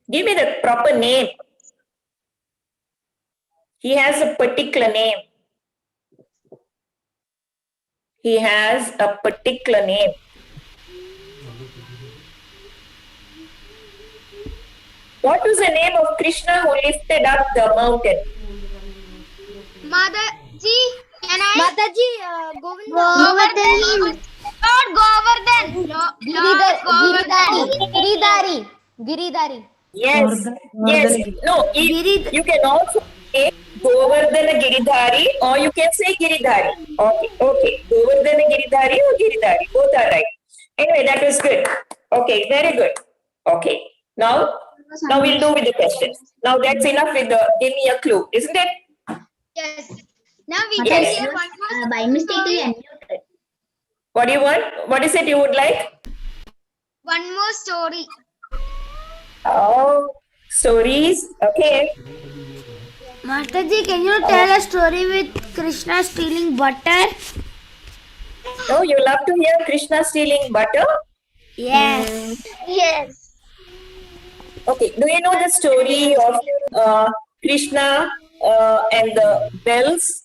Give me the proper name. He has a particular name. He has a particular name. What was the name of Krishna who lifted up the mountain? Mataji, can I? Mataji, Govardhan. Lord Govardhan. Giridhari. Yes. No, you can also say Govardhana Giridhari or you can say Giridhari. Okay. Govardhana Giridhari or Giridhari. Both are right. Anyway, that was good. Okay, very good. Okay. Now we'll do with the questions. Now that's enough with the give me a clue, isn't it? Yes. Now we Yes. can hear one more. By mistake, unmuted. What do you want? What is it you would like? One more story. Oh, stories. Okay. Mataji, can you tell a story with Krishna stealing butter? Oh, you love to hear Krishna stealing butter? Yes. Yes. Okay, do you know the story of Krishna and the bells?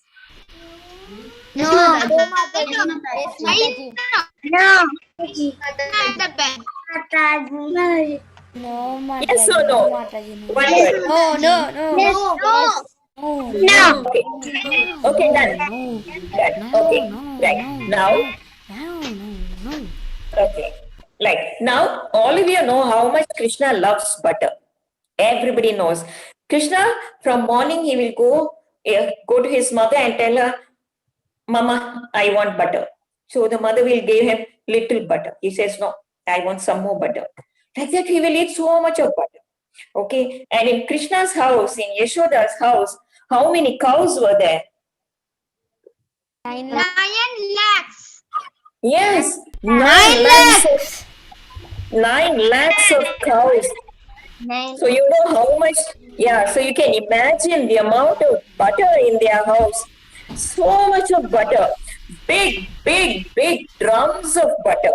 Yes, No. Mataji. No. Yes, I Mataji. know. No. At the bed. No, Yes Mataji. or No, no? Mataji. No. One Yes, word. No, no, Mataji. no. Yes. No. Yes. No. No. Okay, okay, done. No. Done. Okay, right. Now, No. okay. Like now, all of you know how much Krishna loves butter. Everybody knows. Krishna, from morning, he will go to his mother and tell her, Mama, I want butter. So the mother will give him little butter. He says, No, I want some more butter. Like that, he will eat so much of butter. Okay. And in Krishna's house, in Yashoda's house, how many cows were there? 9 lakhs. Yes, 9 lakhs. 9 lakhs of cows. 9 So you know how much, so you can imagine the amount of butter in their house. So much of butter. Big drums of butter.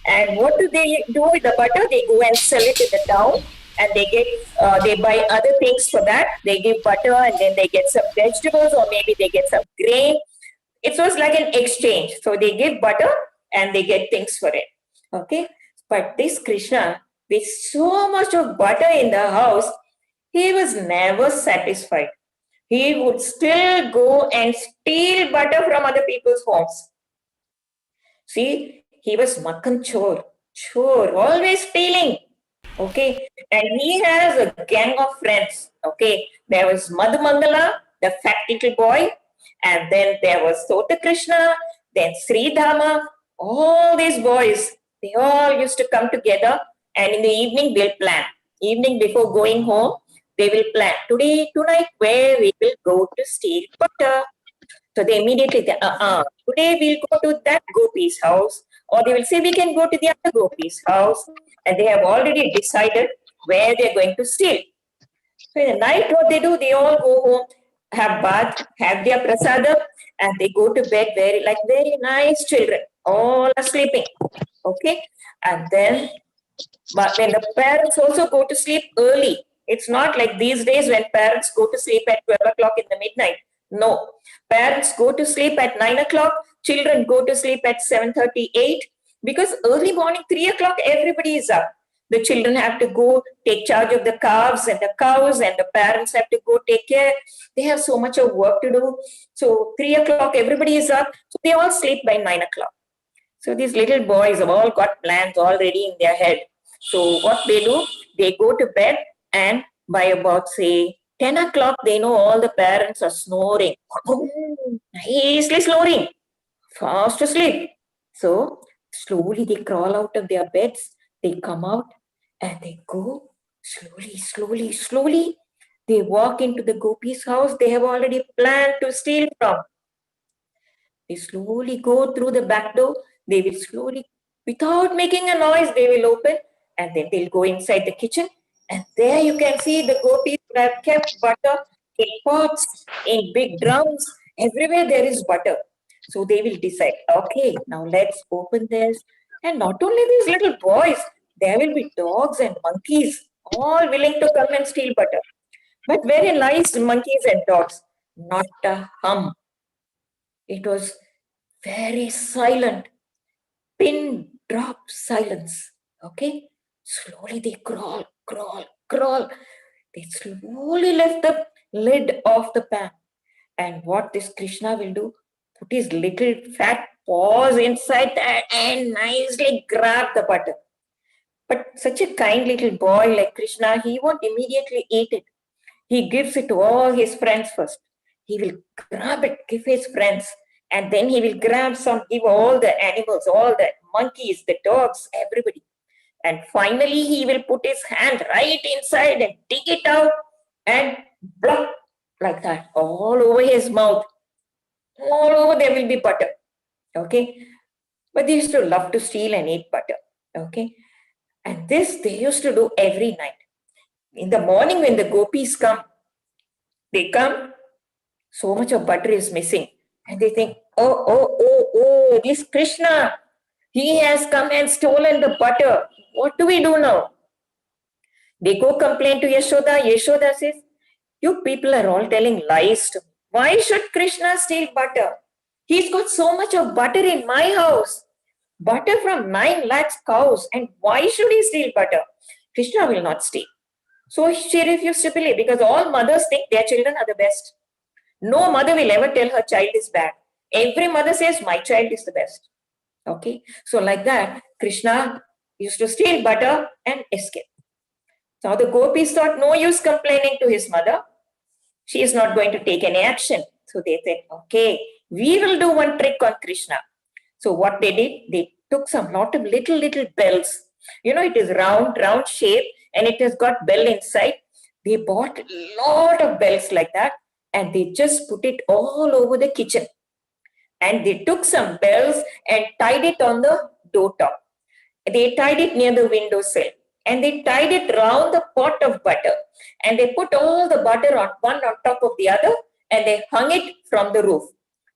And what do they do with the butter? They go and sell it in the town, and they buy other things for that. They give butter, and then they get some vegetables, or maybe they get some grain. It was like an exchange. So they give butter and they get things for it. Okay. But this Krishna, with so much of butter in the house, he was never satisfied. He would still go and steal butter from other people's homes. See, he was Makkan chore, always stealing. Okay, and he has a gang of friends. Okay, there was Madhumangala, the fat little boy, and then there was Sota Krishna, then Sri Dhamma. All these boys, they all used to come together, and in the evening they'll plan. Evening before going home, they will plan tonight where we will go to steal butter. So they immediately say, today we'll go to that Gopi's house, or they will say we can go to the other Gopi's house, and they have already decided where they're going to steal. So in the night, what they do, they all go home, have bath, have their prasadam, and they go to bed very nice children. All are sleeping. Okay, and then but when the parents also go to sleep early, it's not like these days when parents go to sleep at 12 o'clock in the midnight. No, parents go to sleep at 9 o'clock, children go to sleep at 7:38, because early morning 3 o'clock everybody is up. The children have to go take charge of the calves and the cows, and the parents have to go take care. They have so much of work to do. So 3 o'clock everybody is up. So they all sleep by 9 o'clock. So these little boys have all got plans already in their head. So what they do, they go to bed, and by about say 10 o'clock, they know all the parents are snoring. Nicely snoring, fast asleep. So slowly they crawl out of their beds, they come out, and they go slowly. They walk into the Gopi's house they have already planned to steal from. They slowly go through the back door. They will slowly, without making a noise, they will open, and then they'll go inside the kitchen. And there you can see the gopis have kept butter in pots, in big drums. Everywhere there is butter. So they will decide, okay, now let's open this. And not only these little boys, there will be dogs and monkeys, all willing to come and steal butter. But very nice monkeys and dogs, not a hum. It was very silent, pin drop silence. Okay, slowly they crawl. They slowly lift the lid of the pan. And what this Krishna will do, put his little fat paws inside that and nicely grab the butter. But such a kind little boy like Krishna, he won't immediately eat it. He gives it to all his friends first. He will grab it, give his friends, and then he will grab some, give all the animals, all the monkeys, the dogs, everybody. And finally, he will put his hand right inside and dig it out and block like that, all over his mouth. All over there will be butter. Okay. But they used to love to steal and eat butter. Okay. And this they used to do every night. In the morning, when the gopis come, they come, so much of butter is missing. And they think, oh, this Krishna, He has come and stolen the butter. What do we do now? They go complain to Yashoda. Yashoda says, you people are all telling lies to me. Why should Krishna steal butter? He's got so much of butter in my house. Butter from 9 lakhs cows. And why should he steal butter? Krishna will not steal. So she refused to believe because all mothers think their children are the best. No mother will ever tell her child is bad. Every mother says, my child is the best. Okay. So like that, Krishna used to steal butter and escape. Now the gopis thought no use complaining to his mother. She is not going to take any action. So they said, okay, we will do one trick on Krishna. So what they did, they took some lot of little bells. It is round shape and it has got bell inside. They bought a lot of bells like that and they just put it all over the kitchen. And they took some bells and tied it on the door top. They tied it near the windowsill. And they tied it round the pot of butter. And they put all the butter on one on top of the other. And they hung it from the roof.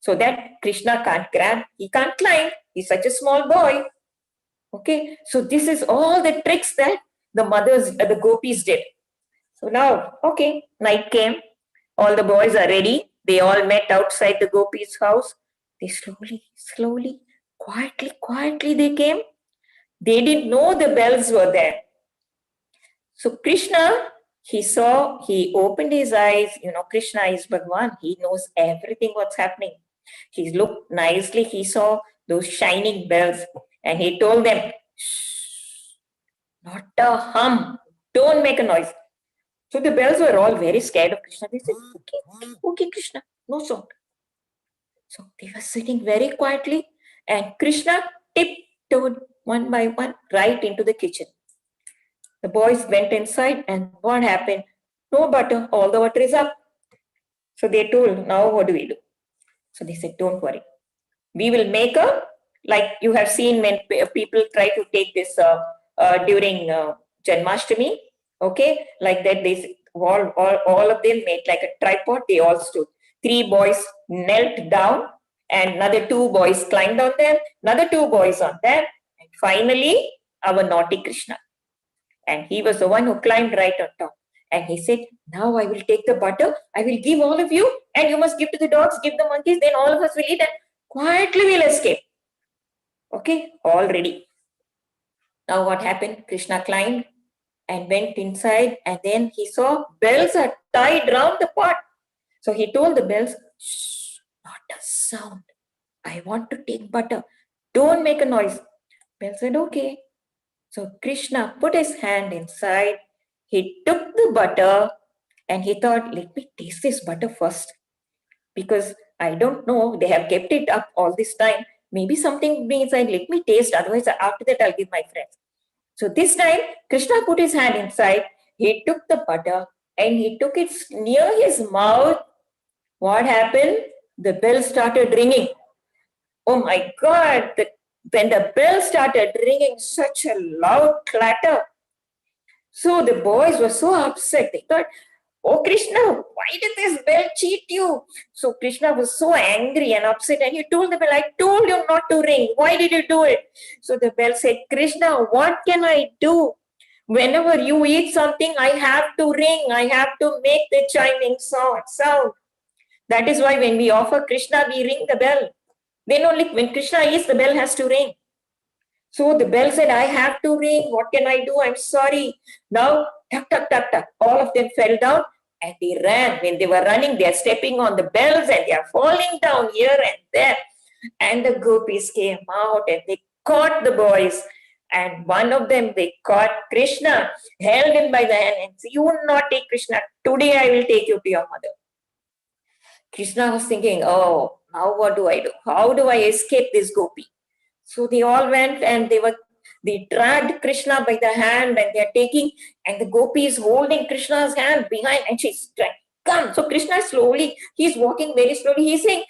So that Krishna can't grab. He can't climb. He's such a small boy. Okay. So this is all the tricks that the gopis did. So now, okay, night came. All the boys are ready. They all met outside the gopis' house. They slowly, quietly they came. They didn't know the bells were there. So Krishna, he opened his eyes. Krishna is Bhagwan. He knows everything what's happening. He looked nicely. He saw those shining bells and he told them, shh, not a hum. Don't make a noise. So the bells were all very scared of Krishna. They said, okay, Krishna, no sound. So they were sitting very quietly and Krishna tiptoed one by one right into the kitchen. The boys went inside and what happened? No butter, all the water is up. So they told, now what do we do? So they said, don't worry. We will make like you have seen when people try to take this during Janmashtami. Okay, like that they all of them made like a tripod. They all stood. 3 boys knelt down and another 2 boys climbed on them. Another 2 boys on them. And finally, our naughty Krishna. And he was the one who climbed right on top. And he said, now I will take the butter. I will give all of you. And you must give to the dogs, give the monkeys. Then all of us will eat and quietly we'll escape. Okay, all ready. Now what happened? Krishna climbed and went inside. And then he saw bells are tied round the pot. So he told the bells, shh, not a sound. I want to take butter. Don't make a noise. Bell said, okay. So Krishna put his hand inside. He took the butter and he thought, let me taste this butter first. Because I don't know, they have kept it up all this time. Maybe something be inside, let me taste. Otherwise, after that, I'll give my friends. So this time, Krishna put his hand inside. He took the butter and he took it near his mouth. What happened? The bell started ringing. Oh my God! When the bell started ringing, such a loud clatter. So the boys were so upset. They thought, oh Krishna, why did this bell cheat you? So Krishna was so angry and upset and he told the bell, I told you not to ring. Why did you do it? So the bell said, Krishna, what can I do? Whenever you eat something, I have to ring. I have to make the chiming sound. That is why when we offer Krishna, we ring the bell. Then only when Krishna eats, the bell has to ring. So the bell said, I have to ring. What can I do? I'm sorry. Now, tuck, tuck, tuck, tuck. All of them fell down and they ran. When they were running, they are stepping on the bells and they are falling down here and there. And the gopis came out and they caught the boys. And one of them, they caught Krishna, held him by the hand and said, you will not take Krishna. Today I will take you to your mother. Krishna was thinking, oh, now what do I do? How do I escape this gopi? So they all went and they dragged Krishna by the hand and they are taking, and the gopi is holding Krishna's hand behind and she's trying, come. So Krishna slowly, he's walking very slowly. He's saying,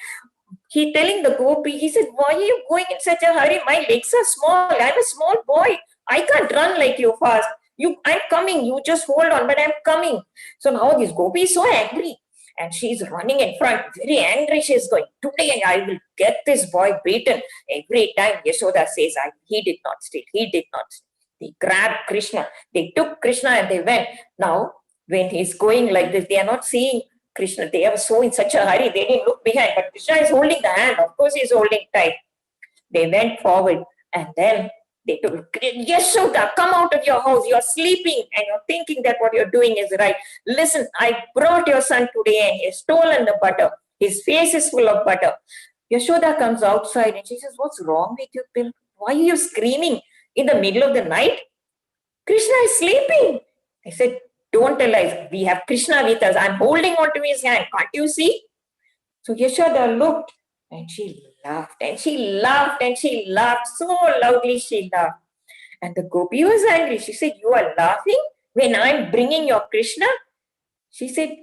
he's telling the gopi, he said, why are you going in such a hurry? My legs are small. I'm a small boy. I can't run like you fast. I'm coming. You just hold on, but I'm coming. So now this gopi is so angry. and she's running in front, very angry. She's going, today I will get this boy beaten. Every time Yashoda says, he did not steal, he did not steal. They grabbed Krishna, they took Krishna and they went. Now, when he's going like this, they are not seeing Krishna. They are so in such a hurry, they didn't look behind. But Krishna is holding the hand. Of course, he's holding tight. They went forward and then they told, Yashoda, come out of your house. You're sleeping and you're thinking that what you're doing is right. Listen, I brought your son today and he's stolen the butter. His face is full of butter. Yashoda comes outside and she says, what's wrong with you, Pil? Why are you screaming in the middle of the night? Krishna is sleeping. I said, don't tell us. We have Krishna with us. I'm holding on to his hand. Can't you see? So Yashoda looked and she laughed and she laughed and she laughed. So loudly she laughed. And the gopi was angry. She said, you are laughing when I'm bringing your Krishna? She said,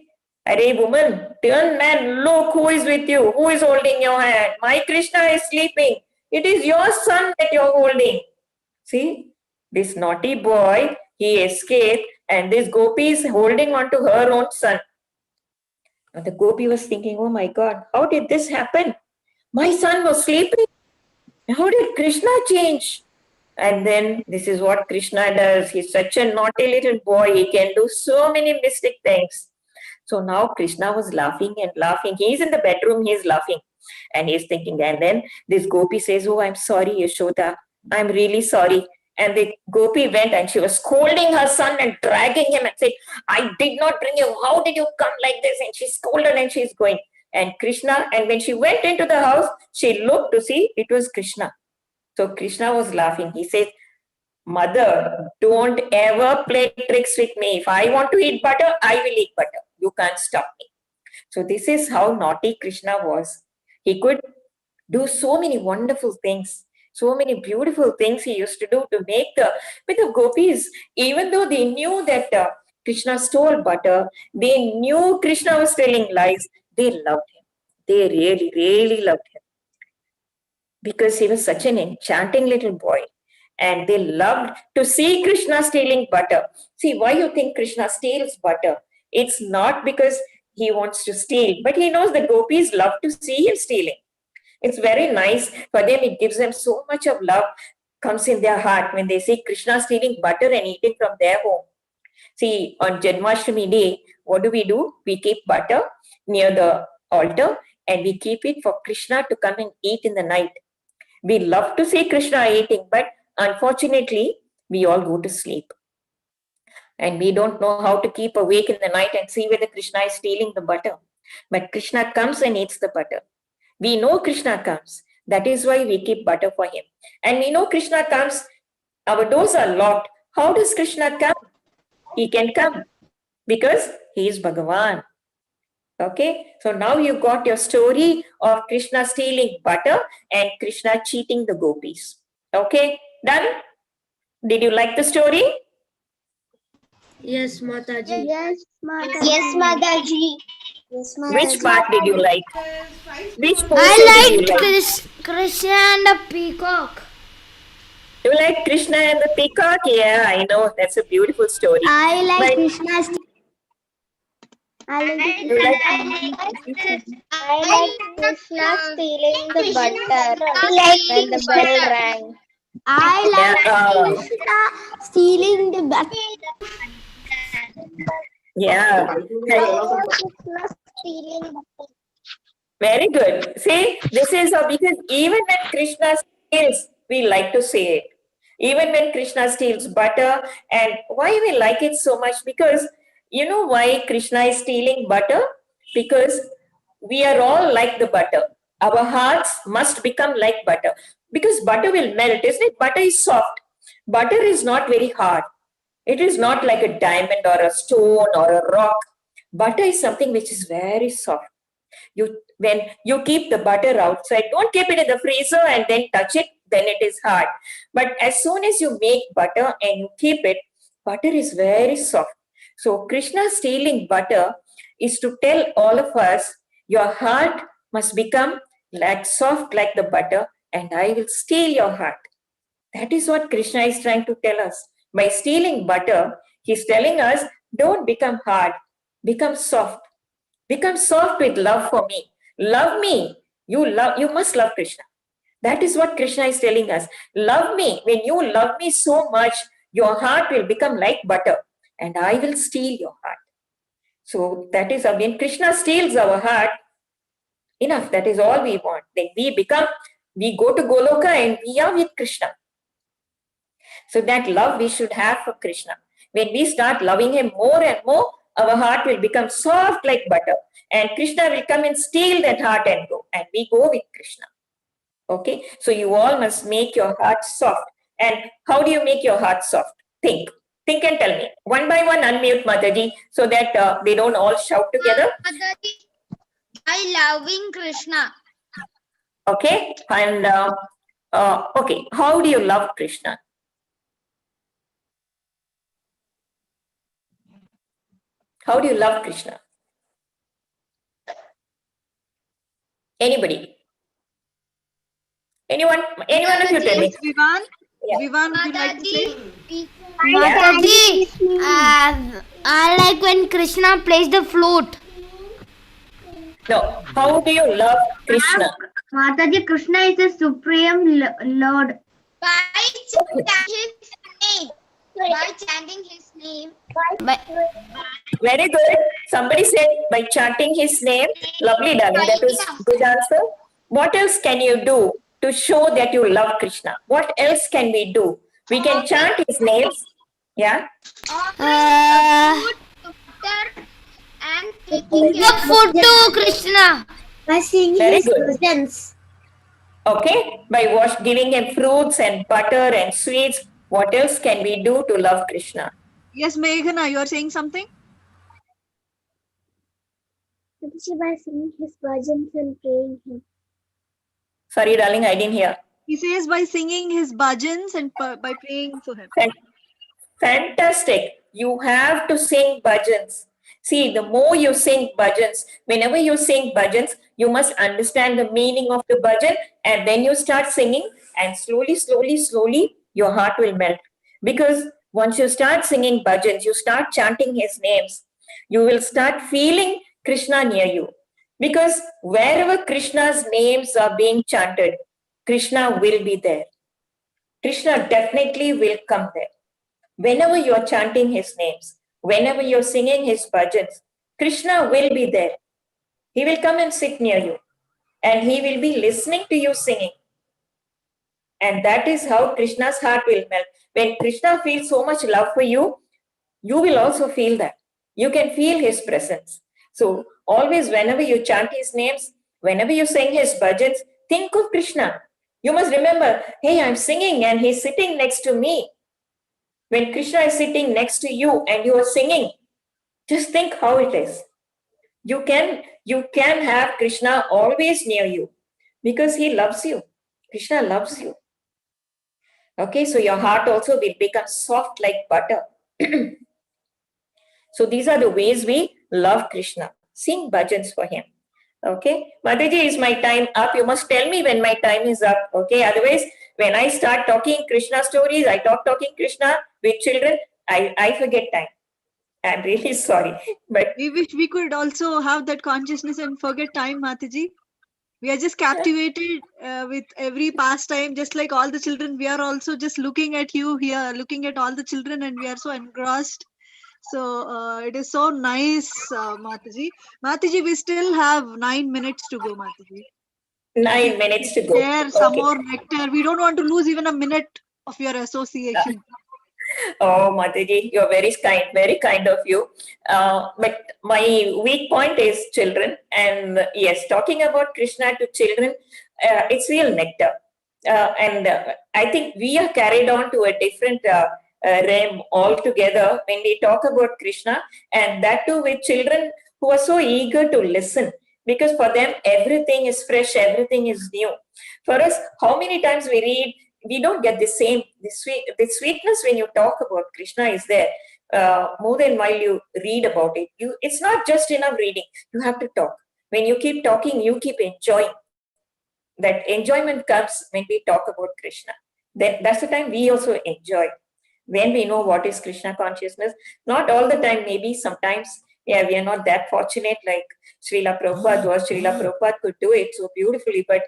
Arey woman, turn man, look who is with you. Who is holding your hand? My Krishna is sleeping. It is your son that you're holding. See, this naughty boy, he escaped and this gopi is holding on to her own son. And the gopi was thinking, oh my God, how did this happen? My son was sleeping. How did Krishna change? And then this is what Krishna does. He's such a naughty little boy. He can do so many mystic things. So now Krishna was laughing and laughing. He's in the bedroom. He's laughing. And he's thinking. And then this gopi says, oh, I'm sorry, Yashoda. I'm really sorry. And the gopi went and she was scolding her son and dragging him and said, I did not bring you. How did you come like this? And she scolded and she's going. And Krishna, and when she went into the house, she looked to see it was Krishna. So Krishna was laughing. He says, Mother, don't ever play tricks with me. If I want to eat butter, I will eat butter. You can't stop me. So this is how naughty Krishna was. He could do so many wonderful things. So many beautiful things he used to do to make with the gopis. Even though they knew that Krishna stole butter, they knew Krishna was telling lies, they loved him. They really, really loved him. Because he was such an enchanting little boy. And they loved to see Krishna stealing butter. See, why you think Krishna steals butter? It's not because he wants to steal, but he knows the gopis love to see him stealing. It's very nice for them. It gives them so much of love comes in their heart when they see Krishna stealing butter and eating from their home. See, on Janmashtami day, what do? We keep butter near the altar and we keep it for Krishna to come and eat in the night. We love to see Krishna eating, but unfortunately, we all go to sleep. And we don't know how to keep awake in the night and see whether Krishna is stealing the butter. But Krishna comes and eats the butter. We know Krishna comes. That is why we keep butter for him. And we know Krishna comes. Our doors are locked. How does Krishna come? He can come because he is Bhagavan. Okay, so now you got your story of Krishna stealing butter and Krishna cheating the gopis. Okay, done? Did you like the story? Yes, Mataji. Yes, Mataji. Yes, Mataji. Yes, Which part did you like? Which portion I did you liked Krishna and the peacock. You like Krishna and the peacock? Yeah, I know. That's a beautiful story. I like But- Krishna's. You like I like Krishna stealing the butter when the bell rang. I like Yeah, Krishna stealing the butter. yeah. Krishna stealing butter. Very good. See, this is how, because even when Krishna steals, we like to say it. Even when Krishna steals butter, and why we like it so much? Because you know why Krishna is stealing butter? Because we are all like the butter. Our hearts must become like butter. Because butter will melt, isn't it? Butter is soft. Butter is not very hard. It is not like a diamond or a stone or a rock. Butter is something which is very soft. When you keep the butter outside, don't keep it in the freezer and then touch it, then it is hard. But as soon as you make butter and you keep it, butter is very soft. So Krishna stealing butter is to tell all of us, your heart must become like soft like the butter and I will steal your heart. That is what Krishna is trying to tell us. By stealing butter, he's telling us, don't become hard, become soft. Become soft with love for me. Love me. You must love Krishna. That is what Krishna is telling us. Love me. When you love me so much, your heart will become like butter, and I will steal your heart. So that is when Krishna steals our heart, enough. That is all we want. Then we go to Goloka and we are with Krishna. So that love we should have for Krishna. When we start loving him more and more, our heart will become soft like butter. And Krishna will come and steal that heart and go. And we go with Krishna. Okay? So you all must make your heart soft. And how do you make your heart soft? Think. Think and tell me. One by one, unmute Mataji so that they don't all shout together. By loving Krishna. Okay? And okay, how do you love Krishna? How do you love Krishna? Anybody? Anyone of you tell me? Vivan? Yeah. Vivan, would you like to say? Mataji, I like when Krishna plays the flute. No. How do you love Krishna? Mataji, Krishna is the supreme Lord. By chanting his name. Very good. Somebody said by chanting his name. Lovely, darling. That was good answer. What else can you do to show that you love Krishna? What else can we do? We can chant his names. Yeah. And taking Give food to Krishna. by singing Very his good. bhajans. Okay. By giving him fruits and butter and sweets. What else can we do to love Krishna? Yes, Meghana, you are saying something? By singing his bhajans and praying him. Sorry, darling, I didn't hear. He says by singing his bhajans and by praying for him. Fantastic. You have to sing bhajans. See, the more you sing bhajans, whenever you sing bhajans, you must understand the meaning of the bhajan, and then you start singing, and slowly, your heart will melt. Because once you start singing bhajans, you start chanting his names, you will start feeling Krishna near you. Because wherever Krishna's names are being chanted, Krishna will be there. Krishna definitely will come there. Whenever you are chanting his names, whenever you're singing his bhajans, Krishna will be there. He will come and sit near you, and he will be listening to you singing. And that is how Krishna's heart will melt. When Krishna feels so much love for you, you will also feel that. You can feel his presence. So always whenever you chant his names, whenever you sing his bhajans, think of Krishna. You must remember, hey, I'm singing and he's sitting next to me. When Krishna is sitting next to you and you are singing, just think how it is. You can have Krishna always near you because he loves you. Krishna loves you. Okay, so your heart also will become soft like butter. So these are the ways we love Krishna. Sing bhajans for him. Okay, Mataji, is my time up? You must tell me when my time is up. Okay, otherwise, when I start talking Krishna stories, I talking Krishna with children, I forget time. I'm really sorry. But We wish we could also have that consciousness and forget time, Mataji. We are just captivated with every pastime, just like all the children. We are also just looking at you here, looking at all the children, and we are so engrossed. So it is so nice, Mataji. Mataji, we still have 9 minutes to go, Mataji. 9 minutes to go. Share some Okay. more nectar. We don't want to lose even a minute of your association. Oh, Mataji, you're very kind of you. But my weak point is children. And yes, talking about Krishna to children, it's real nectar. And I think we are carried on to a different realm altogether when we talk about Krishna, and that too with children who are so eager to listen. Because for them, everything is fresh, everything is new. For us, how many times we read, we don't get the sweetness when you talk about Krishna is there more than while you read about it. It's not just enough reading. You have to talk. When you keep talking, you keep enjoying. That enjoyment comes when we talk about Krishna. Then that's the time we also enjoy. When we know what is Krishna consciousness, not all the time, maybe sometimes Yeah, we are not that fortunate like Srila Prabhupada was. Srila Prabhupada could do it so beautifully, but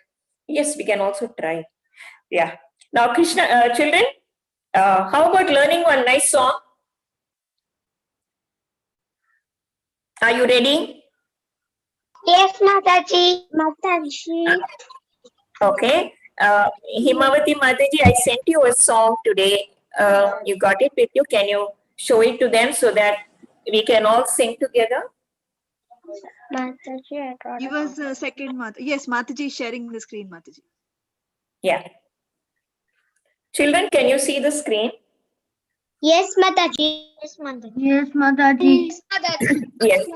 yes, we can also try. Yeah. Now, Krishna, children, how about learning one nice song? Are you ready? Yes, Mataji. Mataji. Okay. Himavati Mataji, I sent you a song today. You got it with you. Can you show it to them so that we can all sing together? Mataji, I got Give us a second, Mataji. Yes, Mataji is sharing the screen, Mataji. Yeah. Children, can you see the screen? Yes, Mataji. Yes, Mataji. Yes, Mataji. Yes.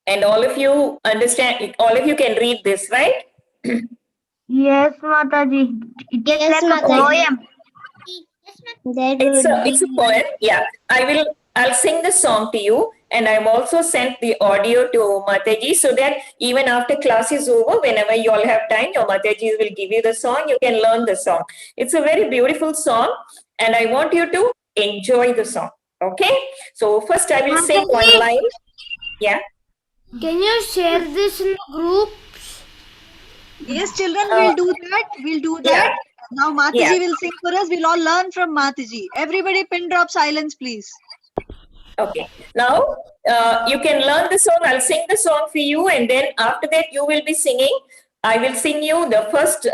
And all of you understand, all of you can read this, right? Yes, Mataji. It is Yes, like a Mataji. poem. It's a poem. Yeah. I'll sing the song to you, and I've also sent the audio to Mataji so that even after class is over, whenever you all have time, your Mataji will give you the song. You can learn the song. It's a very beautiful song, and I want you to enjoy the song. Okay? So first I will sing one Mataji. line. Yeah. Can you share this in the group? Yes, children, we'll do that. We'll do that. Yeah. Now Mataji Yeah. will sing for us. We'll all learn from Mataji. Everybody pin drop silence, please. Okay. Now you can learn the song. I'll sing the song for you, and then after that you will be singing. I will sing you the first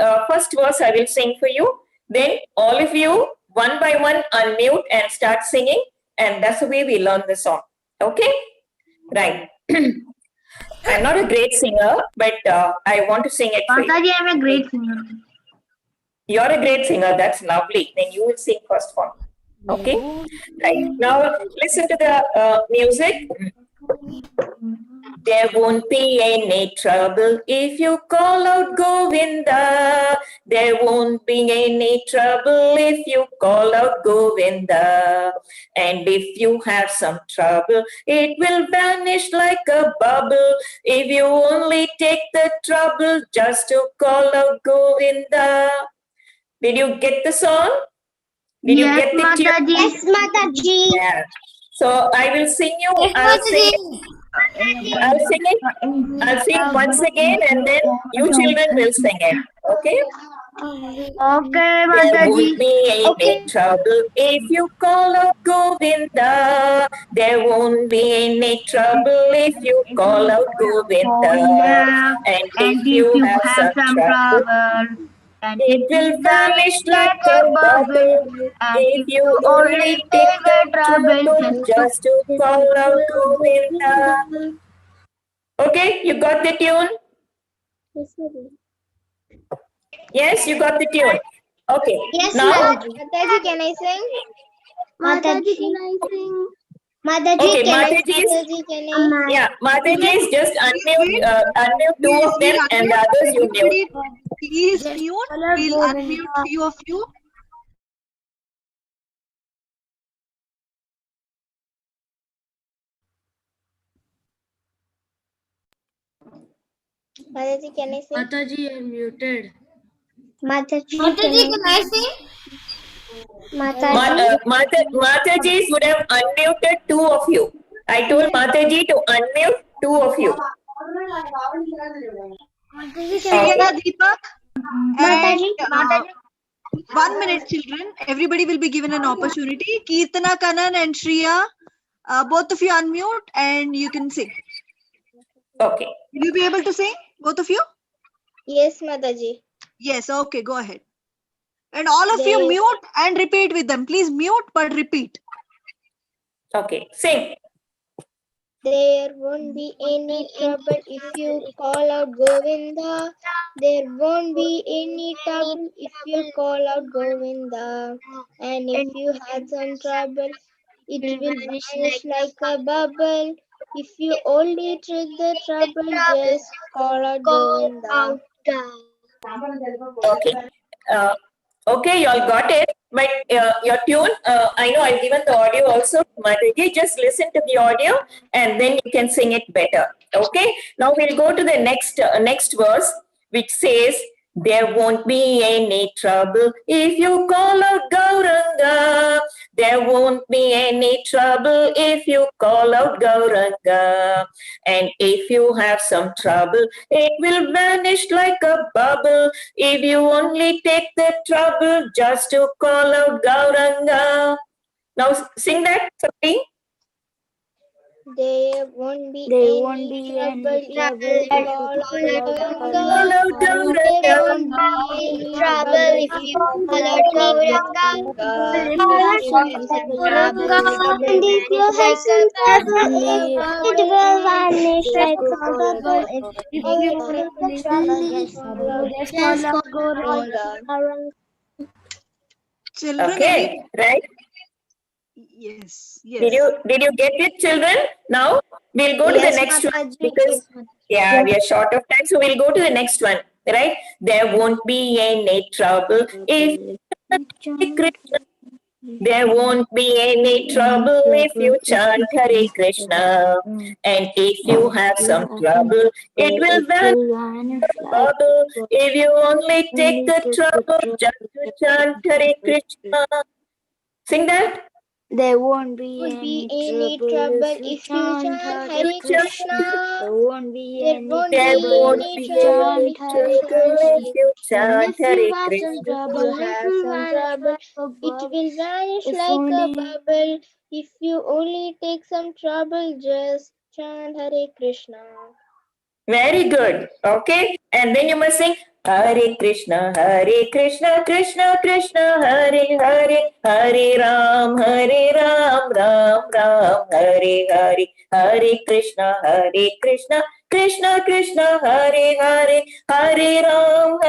verse. I will sing for you. Then all of you one by one unmute and start singing, and that's the way we learn the song. Okay? Right. I'm not a great singer, but I want to sing it for you. Mataji, I'm a great singer. You're a great singer. That's lovely. Then you will sing first for me. Okay? Right. Now listen to the music. There won't be any trouble if you call out Govinda. There won't be any trouble if you call out Govinda. And if you have some trouble, it will vanish like a bubble. If you only take the trouble just to call out Govinda. Did you get the song? Did you Yes, get the tune? Mataji. Yes, Mataji. Yeah. So I will sing you. Yes, I'll sing Mataji. it. I'll sing once again, and then you children will sing it. Okay? Okay, There Mataji. won't be any trouble if you call out Govinda. There won't be any trouble if you call out Govinda. And if you have some trouble, and it will vanish like a bubble. and If you only take the trouble just to call out Govinda. Okay, you got the tune? Yes, you got the tune. Okay. Yes, Now, Mataji. Mataji, can I sing? Mataji, can I sing? Mataji, okay, can I Mataji is- Mataji, can I? yeah, Mataji is just unmute two of them, and the others you mute. Everybody, please mute. We'll unmute few of you. Mataji, can I sing? Mataji, you're muted. Mataji, Mataji, can I sing? Mataji. Mataji would have unmuted two of you. I told Mataji to unmute two of you. Mataji, can I Shreya, Deepak, Mataji. and 1 minute, children. Everybody will be given an opportunity. Kirtana, Kanan, and Shreya, both of you unmute and you can sing. Okay. Will you be able to sing, both of you? Yes, Mataji. Yes, okay, go ahead. And all of you Yes. mute and repeat with them. Please mute but repeat. Okay. Sing. There won't be any trouble if you call out Govinda. There won't be any trouble if you call out Govinda. And if you had some trouble, it will vanish like a bubble. If you only treat the trouble, just call out Govinda. Okay. Okay, you all got it. But your tune, I know I've given the audio also. Mataji, just listen to the audio and then you can sing it better. Okay. Now we'll go to the next verse, which says, There won't be any trouble if you call out Gauranga. There won't be any trouble if you call out Gauranga. And if you have some trouble, it will vanish like a bubble if you only take the trouble just to call out Gauranga. Now sing that, somebody. There won't be any trouble if you call out Call Gauranga. out There Gauranga. won't be any trouble if you call out Gauranga. If you have some trouble, And it if will you have vanish some like a trouble, bubble. it will vanish like a bubble. If you take the trouble, just call Gauranga. Children, Okay, right? yes, Did yes. you get it, children? Now we'll go to the next one because we are short of time, so we'll go to the next one. Right? There won't be any trouble if Krishna. There won't be any trouble if you chant Hare Krishna. And if you have some trouble, it will vanish bubble if you only take the trouble just to chant Hare Krishna. Sing that. There won't be Won't be any any trouble trouble if you if you chant chant Hare Hare Krishna. There won't be There any won't There be trouble won't if any be you trouble any chant if Hare you trouble chant Krishna. if Hare you And chant if you Hare have some Krishna. If trouble, you it have will some vanish trouble, like a it bubble. will vanish If like a only bubble. If you only take some trouble, just chant Hare Krishna. Very good. Okay. And then you must sing Hare Krishna, Krishna Krishna, Hare Hare, Hare Ram, Ram Ram, Hare Hare, Hare Krishna, Krishna Krishna, Hare Hare, Hare Ram,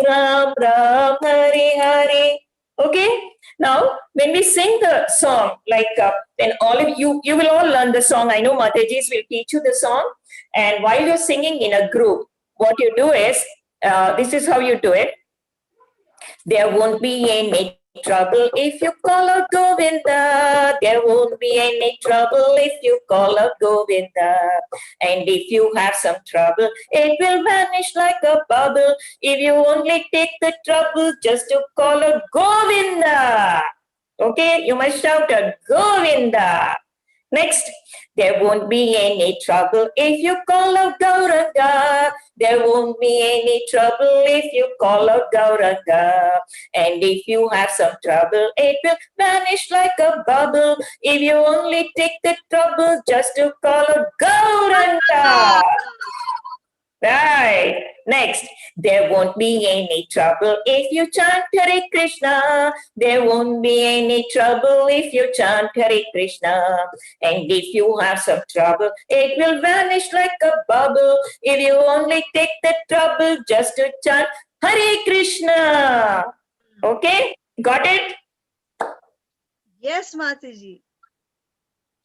Ram Ram, Hare Hare. Okay. Now, when we sing the song, like then all of you will all learn the song. I know Matajis will teach you the song. And while you're singing in a group, what you do is, this is how you do it. There won't be any trouble if you call out Govinda. There won't be any trouble if you call out Govinda. And if you have some trouble, it will vanish like a bubble if you only take the trouble just to call out Govinda. Okay, you must shout out Govinda. Next, there won't be any trouble if you call out Gauranga. There won't be any trouble if you call out Gauranga. And if you have some trouble, it will vanish like a bubble if you only take the trouble just to call out Gauranga. Right. Next, there won't be any trouble if you chant Hare Krishna. There won't be any trouble if you chant Hare Krishna. And if you have some trouble, it will vanish like a bubble if you only take the trouble just to chant Hare Krishna. Okay? Got it? Yes, Mataji.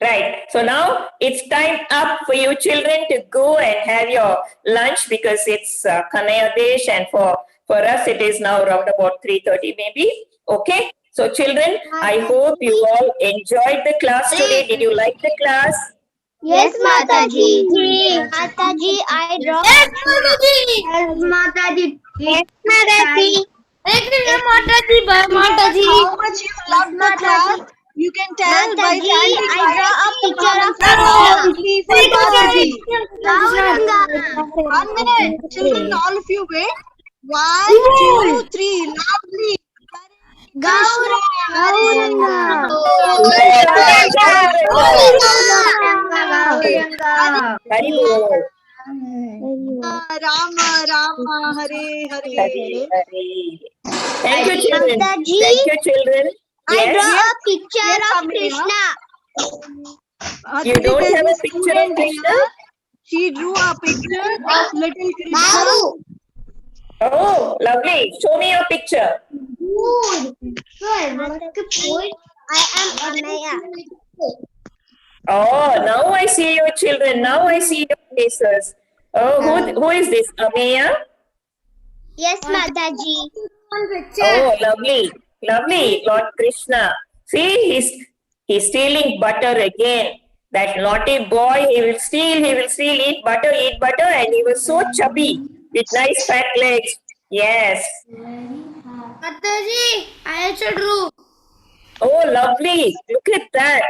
Right. So now it's time up for you children to go and have your lunch because it's Kanaya Desh and for us it is now around about 3:30 maybe. Okay. So children, I hope you all enjoyed the class today. Did you like the class? Yes, Mataji. Mataji, I draw. Yes, Mataji. Yes, Mataji. Yes, Mataji. Mataji, bye, Mataji. How much you love the class, you can tell by Mataji, chanting I draw a picture of Mataji for Mataji. Gauranga. 1 minute, children, all of you wait. 1, 2, 3, lovely. Gauranga. Haribol. Rama, Rama, Hare, Hare. Hare. Thank you children. Mataji, Thank you children. I draw Yes. a picture Yes, of Ameya. Krishna. You don't have a picture of Krishna? She drew a picture of little Krishna. Oh, lovely. Show me your picture. I am Anaya. Oh, now I see your children. Now I see your faces. Oh, who is this? Ameya? Yes, Mataji. Oh, lovely. Lovely. Lord Krishna. See, he's stealing butter again. That naughty boy, he will steal, eat butter, and he was so chubby with nice fat legs. Yes. Mataji, I also drew. Oh, lovely. Look at that.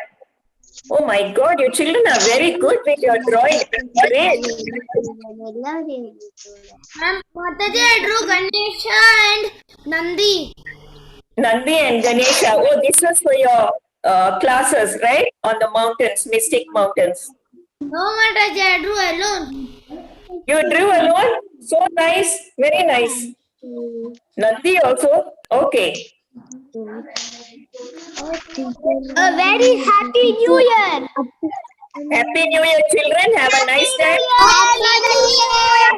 Oh my God, your children are very good with your drawing. Great. Ma'am, Mataji, I drew Ganesha and Nandi. Nandi and Ganesha. Oh, this was for your classes, right? On the mountains, mystic mountains. No, Mataji, I drew alone. You drew alone? So nice. Very nice. Nandi also? Okay. A very happy New Year. Happy New Year, children. Have a nice time. Happy New Year.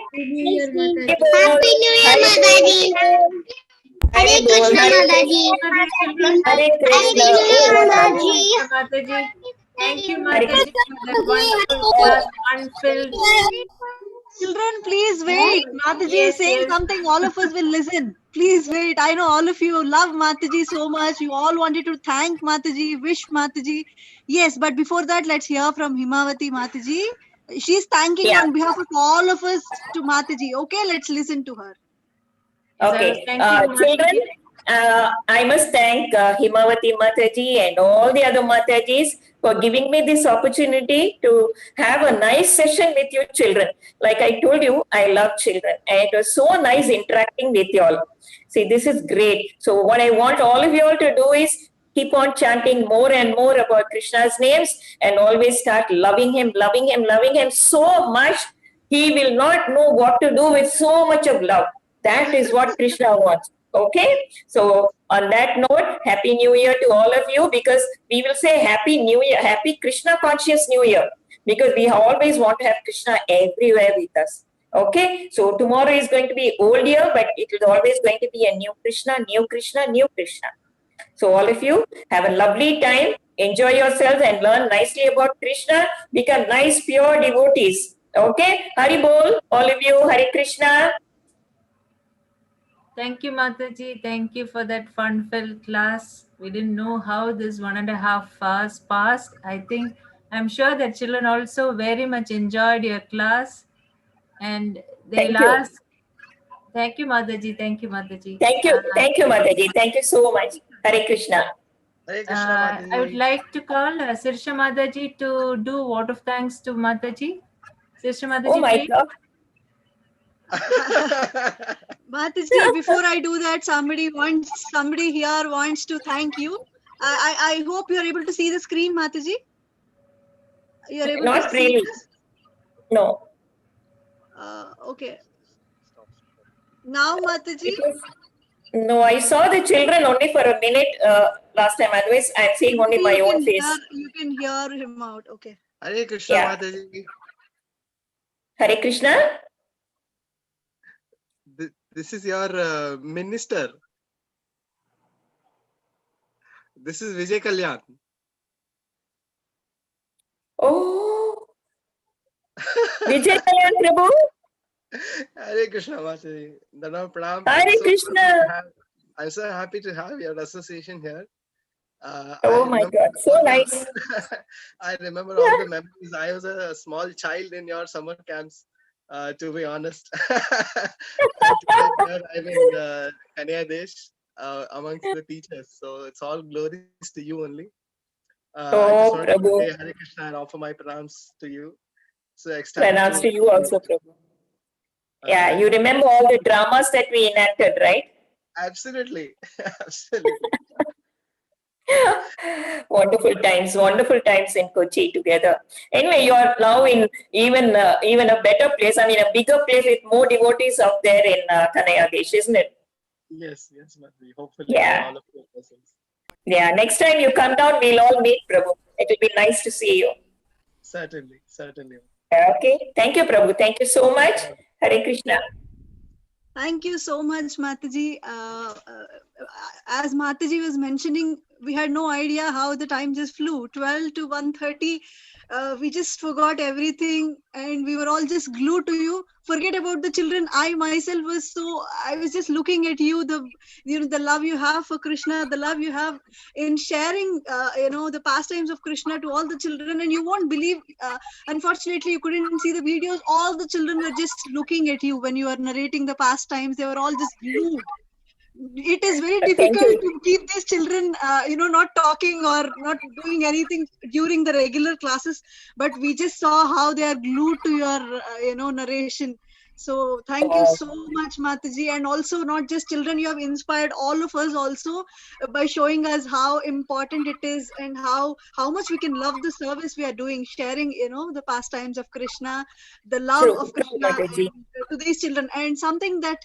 Happy New Year, Mataji. Hare Krishna, Mataji. Hare Krishna. Happy New Year, Oh, Mataji. Mataji. Thank you, Hare Mataji, Krishna. for that wonderful class, fun-filled. Children, please wait. Mataji is saying something. All of us will listen. Please wait. I know all of you love Mataji so much. You all wanted to thank Mataji, wish Mataji. Yes, but before that, let's hear from Himavati Mataji. She's thanking Yeah. on behalf of all of us to Mataji. Okay, let's listen to her. Okay, Thank you, children, Mataji. I must thank Himavati Mataji and all the other Matajis for giving me this opportunity to have a nice session with you children. Like I told you, I love children and it was so nice interacting with you all. See, this is great. So what I want all of you all to do is keep on chanting more and more about Krishna's names and always start loving him, loving him, loving him so much. He will not know what to do with so much of love. That is what Krishna wants. Okay. So on that note, Happy New Year to all of you, because we will say Happy New Year, Happy Krishna Conscious New Year, because we always want to have Krishna everywhere with us. Okay. So tomorrow is going to be old year, but it is always going to be a new Krishna, new Krishna, new Krishna. So all of you have a lovely time. Enjoy yourselves and learn nicely about Krishna. Become nice, pure devotees. Okay. Hari Bol, all of you. Hare Krishna. Thank you, Mataji. Thank you for that fun-filled class. We didn't know how this 1.5 hours passed. I'm sure that children also very much enjoyed your class, and they'll Thank you. ask. Thank you, Mataji. Thank you, Mataji. Thank you. Thank you, Mataji. Thank you so much. Hare Krishna. Hare Krishna, Mataji. I would like to call Sirsha Mataji to do vote of thanks to Mataji. Sirsha Mataji, Oh my please. God. Mataji, before I do that, somebody here wants to thank you. I hope you are able to see the screen, Mataji. You are able Not to see really. this? No. Okay. Now, Mataji. No, I saw the children only for a minute last time. Otherwise, I'm seeing only my own face. You can hear him out. Okay. Hare Krishna, Yeah. Mataji. Hare Krishna. This is your minister. This is Vijay Kalyan. Oh. Vijay Kalyan Prabhu. Hare Krishna, Mataji. Dana Pranam. Hare Krishna. I'm so happy to have your association here. Oh my God, so nice. I remember all the memories. I was a small child in your summer camps, to be honest. I'm in Kanya Desh amongst the teachers. So it's all glories to you only. I just want to Prabhu. say Hare Krishna and offer my pranams to you. So Pranams to you also, Prabhu. Yeah, you remember all the dramas that we enacted, right? Absolutely. Absolutely. Wonderful times in Kochi together. Anyway, you are now in even a better place. I mean, a bigger place with more devotees up there in Kanaya Desh, isn't it? Yes, Mataji. Hopefully, Yeah. all of your persons. Yeah, next time you come down, we'll all meet, Prabhu. It will be nice to see you. Certainly. Okay. Thank you, Prabhu. Thank you so much. Hare Krishna. Thank you so much, Mataji. As Mataji was mentioning, we had no idea how the time just flew. 12 to 1:30. we just forgot everything and we were all just glued to you. Forget about the children. I myself I was just looking at you, the love you have for Krishna, the love you have in sharing, the pastimes of Krishna to all the children. And you won't believe, unfortunately, you couldn't see the videos. All the children were just looking at you when you were narrating the pastimes. They were all just glued. It is very Thank difficult you. to keep these children not talking or not doing anything during the regular classes, but we just saw how they are glued to your narration. So thank you Wow. so much, Mataji. And also, not just children, you have inspired all of us also by showing us how important it is and how much we can love the service we are doing, sharing the pastimes of Krishna, the love True, of true, Krishna, Mataji. and to these children. And something that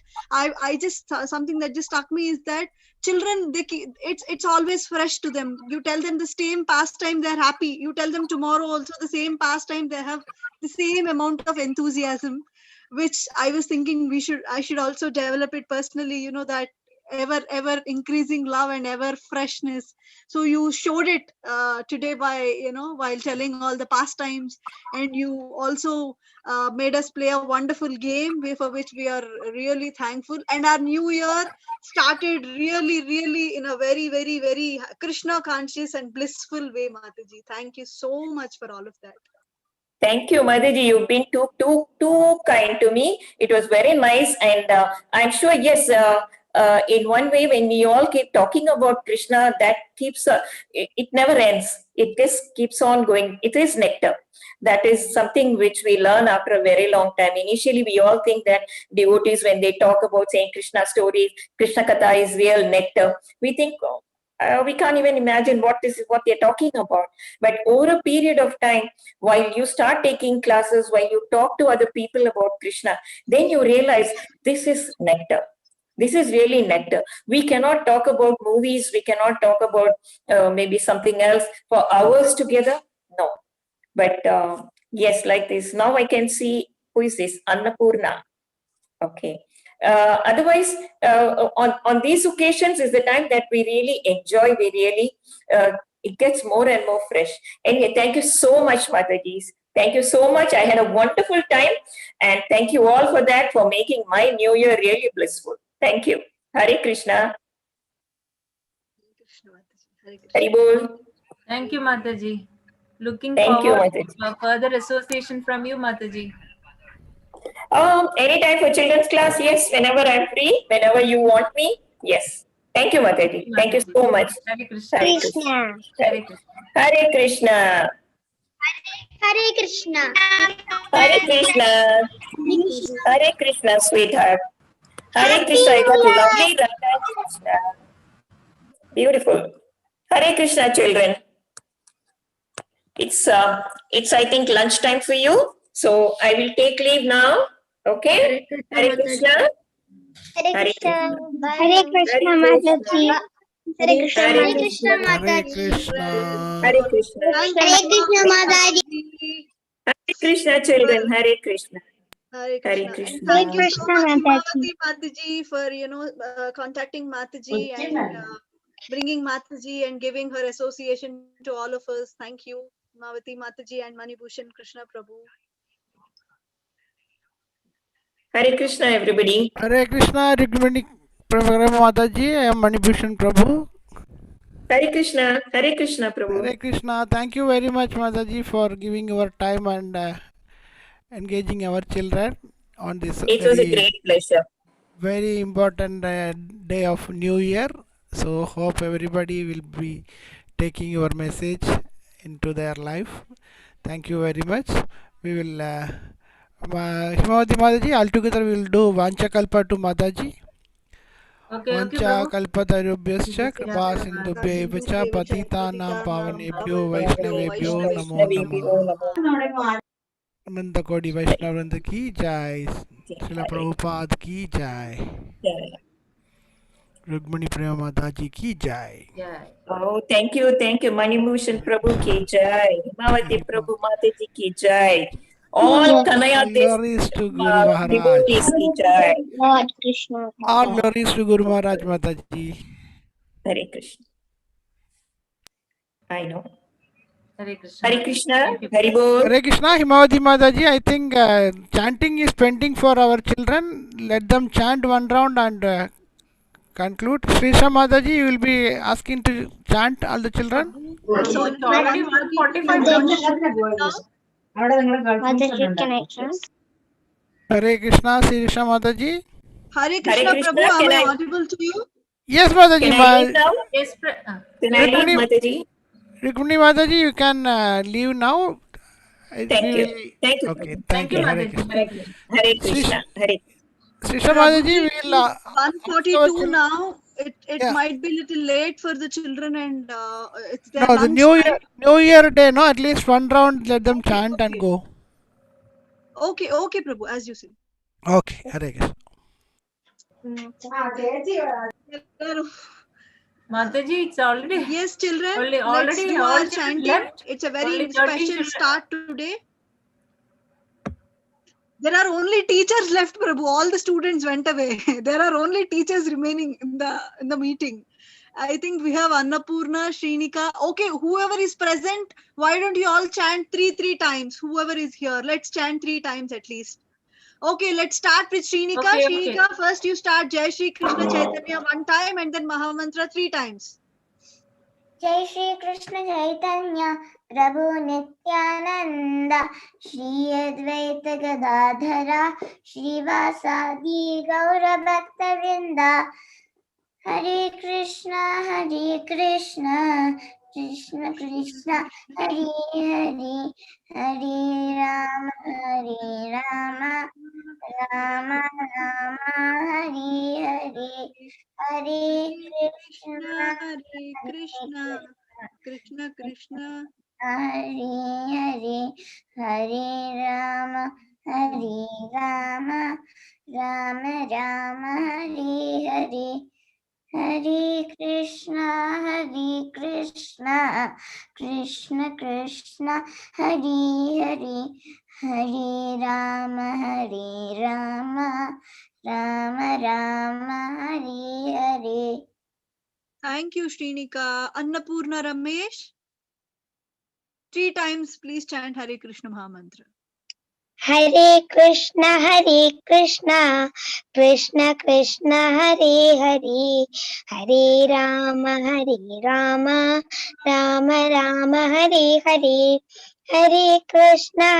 something that just struck me is that children, it's always fresh to them. You tell them the same pastime, they're happy. You tell them tomorrow also the same pastime, they have the same amount of enthusiasm, which I was thinking I should also develop it personally, that ever increasing love and ever freshness. So you showed it today by while telling all the pastimes, and you also made us play a wonderful game for which we are really thankful. And our new year started really in a very, very, very Krishna conscious and blissful way, Mataji. Thank you so much for all of that. Thank you, Madhiji. You've been too kind to me. It was very nice, and I'm sure, yes, in one way, when we all keep talking about Krishna, that keeps it never ends. It just keeps on going. It is nectar. That is something which we learn after a very long time. Initially, we all think that devotees, when they talk about saying Krishna stories, Krishna Katha is real nectar. We think, we can't even imagine what they're talking about. But over a period of time, while you start taking classes, while you talk to other people about Krishna, then you realize this is nectar. This is really nectar. We cannot talk about movies. We cannot talk about maybe something else for hours together. No. But yes, like this. Now I can see, who is this? Annapurna. Okay. Otherwise, on these occasions is the time that we really enjoy. We really, it gets more and more fresh. Anyway, thank you so much, Mataji. Thank you so much. I had a wonderful time, and thank you all for that, for making my new year really blissful. Thank you. Hare Krishna. Hari Bol. Thank you, Mataji. Looking Thank you, forward Mataji. to further association from you, Mataji. Anytime for children's class, yes. Whenever I'm free, whenever you want me, yes. Thank you, Mataji. Thank you so much. Hare Krishna. Hare Krishna. Krishna. Hare Krishna. Hare Krishna. Hare Krishna. Hare Krishna, sweetheart. Hare Krishna, you got lovely Radha Krishna. Beautiful. Hare Krishna, children. It's I think lunchtime for you. So I will take leave now. Okay? Hare Krishna. Hare Hare Krishna. Krishna. Hare Krishna, Mataji. Hare Krishna. Hare Hare Krishna. Krishna, Mataji. Hare Krishna. Hare Krishna, Mataji. Hare Krishna, children. Hare Krishna. Hare Hare Krishna. And Krishna. thank you so Krishna, much, Mataji. Mataji, for contacting Mataji and bringing Mataji and giving her association to all of us. Thank you, Mavati Mataji and Manibhushan Krishna Prabhu. Hare Krishna, everybody. Hare Krishna, Rukmini Prema Mataji. I am Manibhushan Prabhu. Hare Krishna. Hare Krishna, Prabhu. Hare Krishna. Thank you very much, Mataji, for giving your time and engaging our children on this It was a great pleasure. very important day of New Year. So hope everybody will be taking your message into their life. Thank you very much. We will Himavati Mataji, altogether we will do Vancha Kalpa to Mataji. Okay, Vancha Prabhu. Kalpatarubhyascha kripa sindhubhya cha patitanam pavanebhyo vaishnavebhyo namo namah. अनंत कोटि वैष्णव वृंद की जय, श्रील प्रभुपाद की जय, रुक्मिणी प्रेम माता जी की जय. Oh, thank you, Manibhushan Prabhu ki jai, Himavati Prabhu Mataji ki jai, all Kanaya Glories to Guru Maharaj. devotees ki jai. Lord Krishna. All glories to Guru Maharaj Mataji. Hare Krishna. I know. Hare Krishna. Hare Krishna, Thank you. Hari Bol. Hare Krishna, Himavati Mataji. I think chanting is pending for our children. Let them chant one round and conclude. Srisha Mataji, you will be asking to chant all the children. It's No, it's already 1:45. now. Mataji, can I chant? Hare Krishna, Srisha Mataji. Hare Hare Krishna, Krishna, Prabhu, am can I I audible to you? Yes, can Mataji. I leave now? Yes, Can I leave, Rukmini, Mataji? Rukmini Mataji, you can leave now. Thank you. Thank you. Okay, thank thank you, you. Hare Mataji. Krishna. Hare Krishna. Hare Srish, Krishna, Hare. Srisha Prabhuji, Mataji will ask our 1:42 children. now. It Yeah. might be little late for the children and it's their No, the lunch time. New Year day, no, at least one round, let them chant and go. Okay, okay, Prabhu, as you say. Okay, Hare Krishna. Mataji, it's already Yes, children, let's already do all our children chanting. left. It's a Only very 13 special children. start today. There are only teachers left, Prabhu. All the students went away. There are only teachers remaining in the meeting. I think we have Annapurna, Shrinika. Okay, whoever is present, why don't you all chant three times? Whoever is here, let's chant 3 times at least. Okay, let's start with Shrinika. Okay, Shrinika, first you start Jai Shri Krishna Chaitanya 1 time and then Mahamantra 3 times. Jai Shri Krishna Chaitanya Prabhu Nityananda Shri Advaita Gadadhara Shri Vasadi Gaura Bhakta Vrinda Hare Krishna Krishna Krishna Hare Hare Hare Rama Rama Rama Hare Hare Hare Krishna Hare Krishna, Krishna Krishna, Hare Hare Rama Rama Rama Hare Hare Hare Krishna Krishna Krishna Hare Hare Hare Rama Rama Hare Hare. Thank you, Shrinika. Annapurna Ramesh, 3 times please chant Hare Krishna Mahamantra. Hare Krishna Krishna Krishna Hare Hare Hare Rama Rama Hare Hare Hare Krishna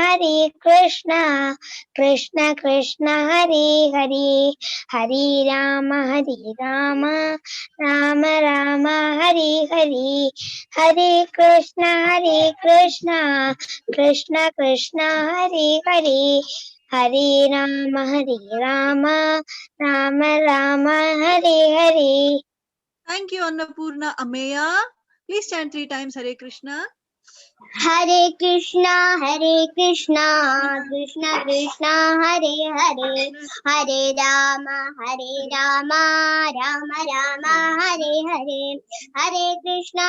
Krishna Krishna Hare Hare Hare Rama Rama Hare Hare Hare Krishna Krishna Hare Hare Hare Rama Rama Hare Hare. Thank you, Annapurna. Ameya, please chant 3 times Hare Krishna. Hare Krishna Krishna Krishna Hare Hare Hare Rama Rama Hare Hare Hare Krishna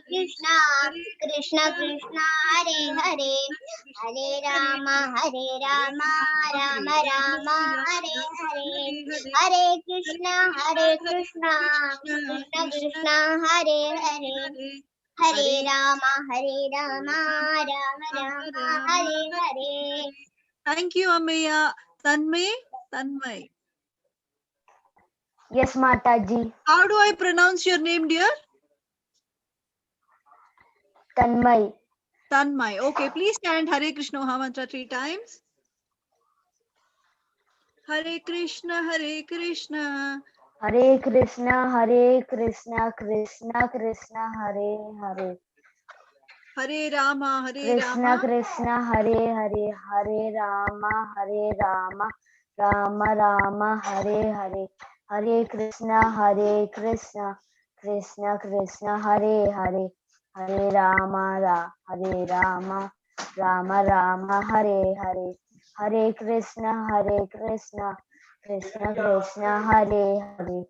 Krishna Hare Hare Hare Rama Rama Hare Hare Hare Krishna Krishna Hare Hare Hare Rama Rama Hare Hare. Thank you, Ameya. Tanmay. Yes, Mataji. How do I pronounce your name, dear? Tanmay. Tanmay. Okay, please chant Hare Krishna Mahamantra 3 times. Hare Krishna Hare Krishna. Hare Krishna Krishna Hare Hare. Hare Rama Rama. Krishna Hare Hare Rama Rama Hare Hare. Hare Krishna Krishna Hare Hare. Hare Rama Rama Hare Hare. Hare Krishna Krishna Hare Hare.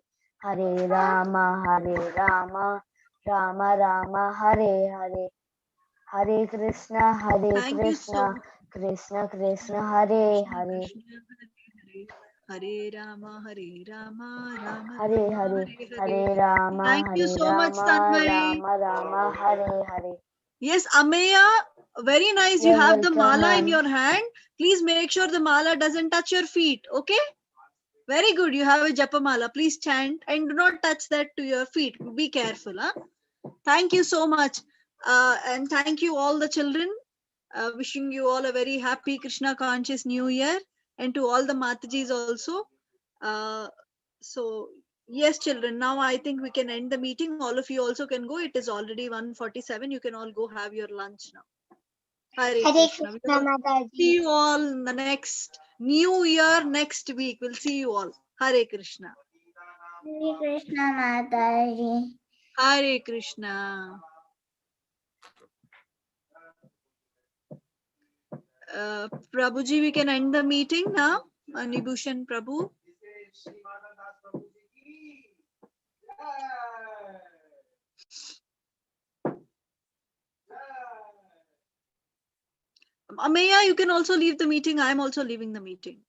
Hare Rama Rama Hare Hare. Hare Krishna Thank you so much. Krishna Hare Hare. Hare Rama Rama Hare Rama Hare. Hare Hare Hare. Rama Thank you so much, Tanmay. Rama Hare Hare. Yes, Ameya, very nice. You have the mala in your hand. Please make sure the mala doesn't touch your feet. Okay? Very good. You have a japa mala. Please chant and do not touch that to your feet. Be careful. Huh? Thank you so much. And thank you all the children. Wishing you all a very happy Krishna conscious New Year, and to all the Matajis also. Uh, so yes, children, now I think we can end the meeting. All of you also can go. It is already 1:47. You can all go have your lunch now. Hare Krishna. We will see you all in the next New Year next week. We'll see you all. Hare Krishna. Hare Krishna Mataji. Hare Krishna. Prabhuji, we can end the meeting now. Nibhushan Prabhu. Ameya, you can also leave the meeting. I am also leaving the meeting.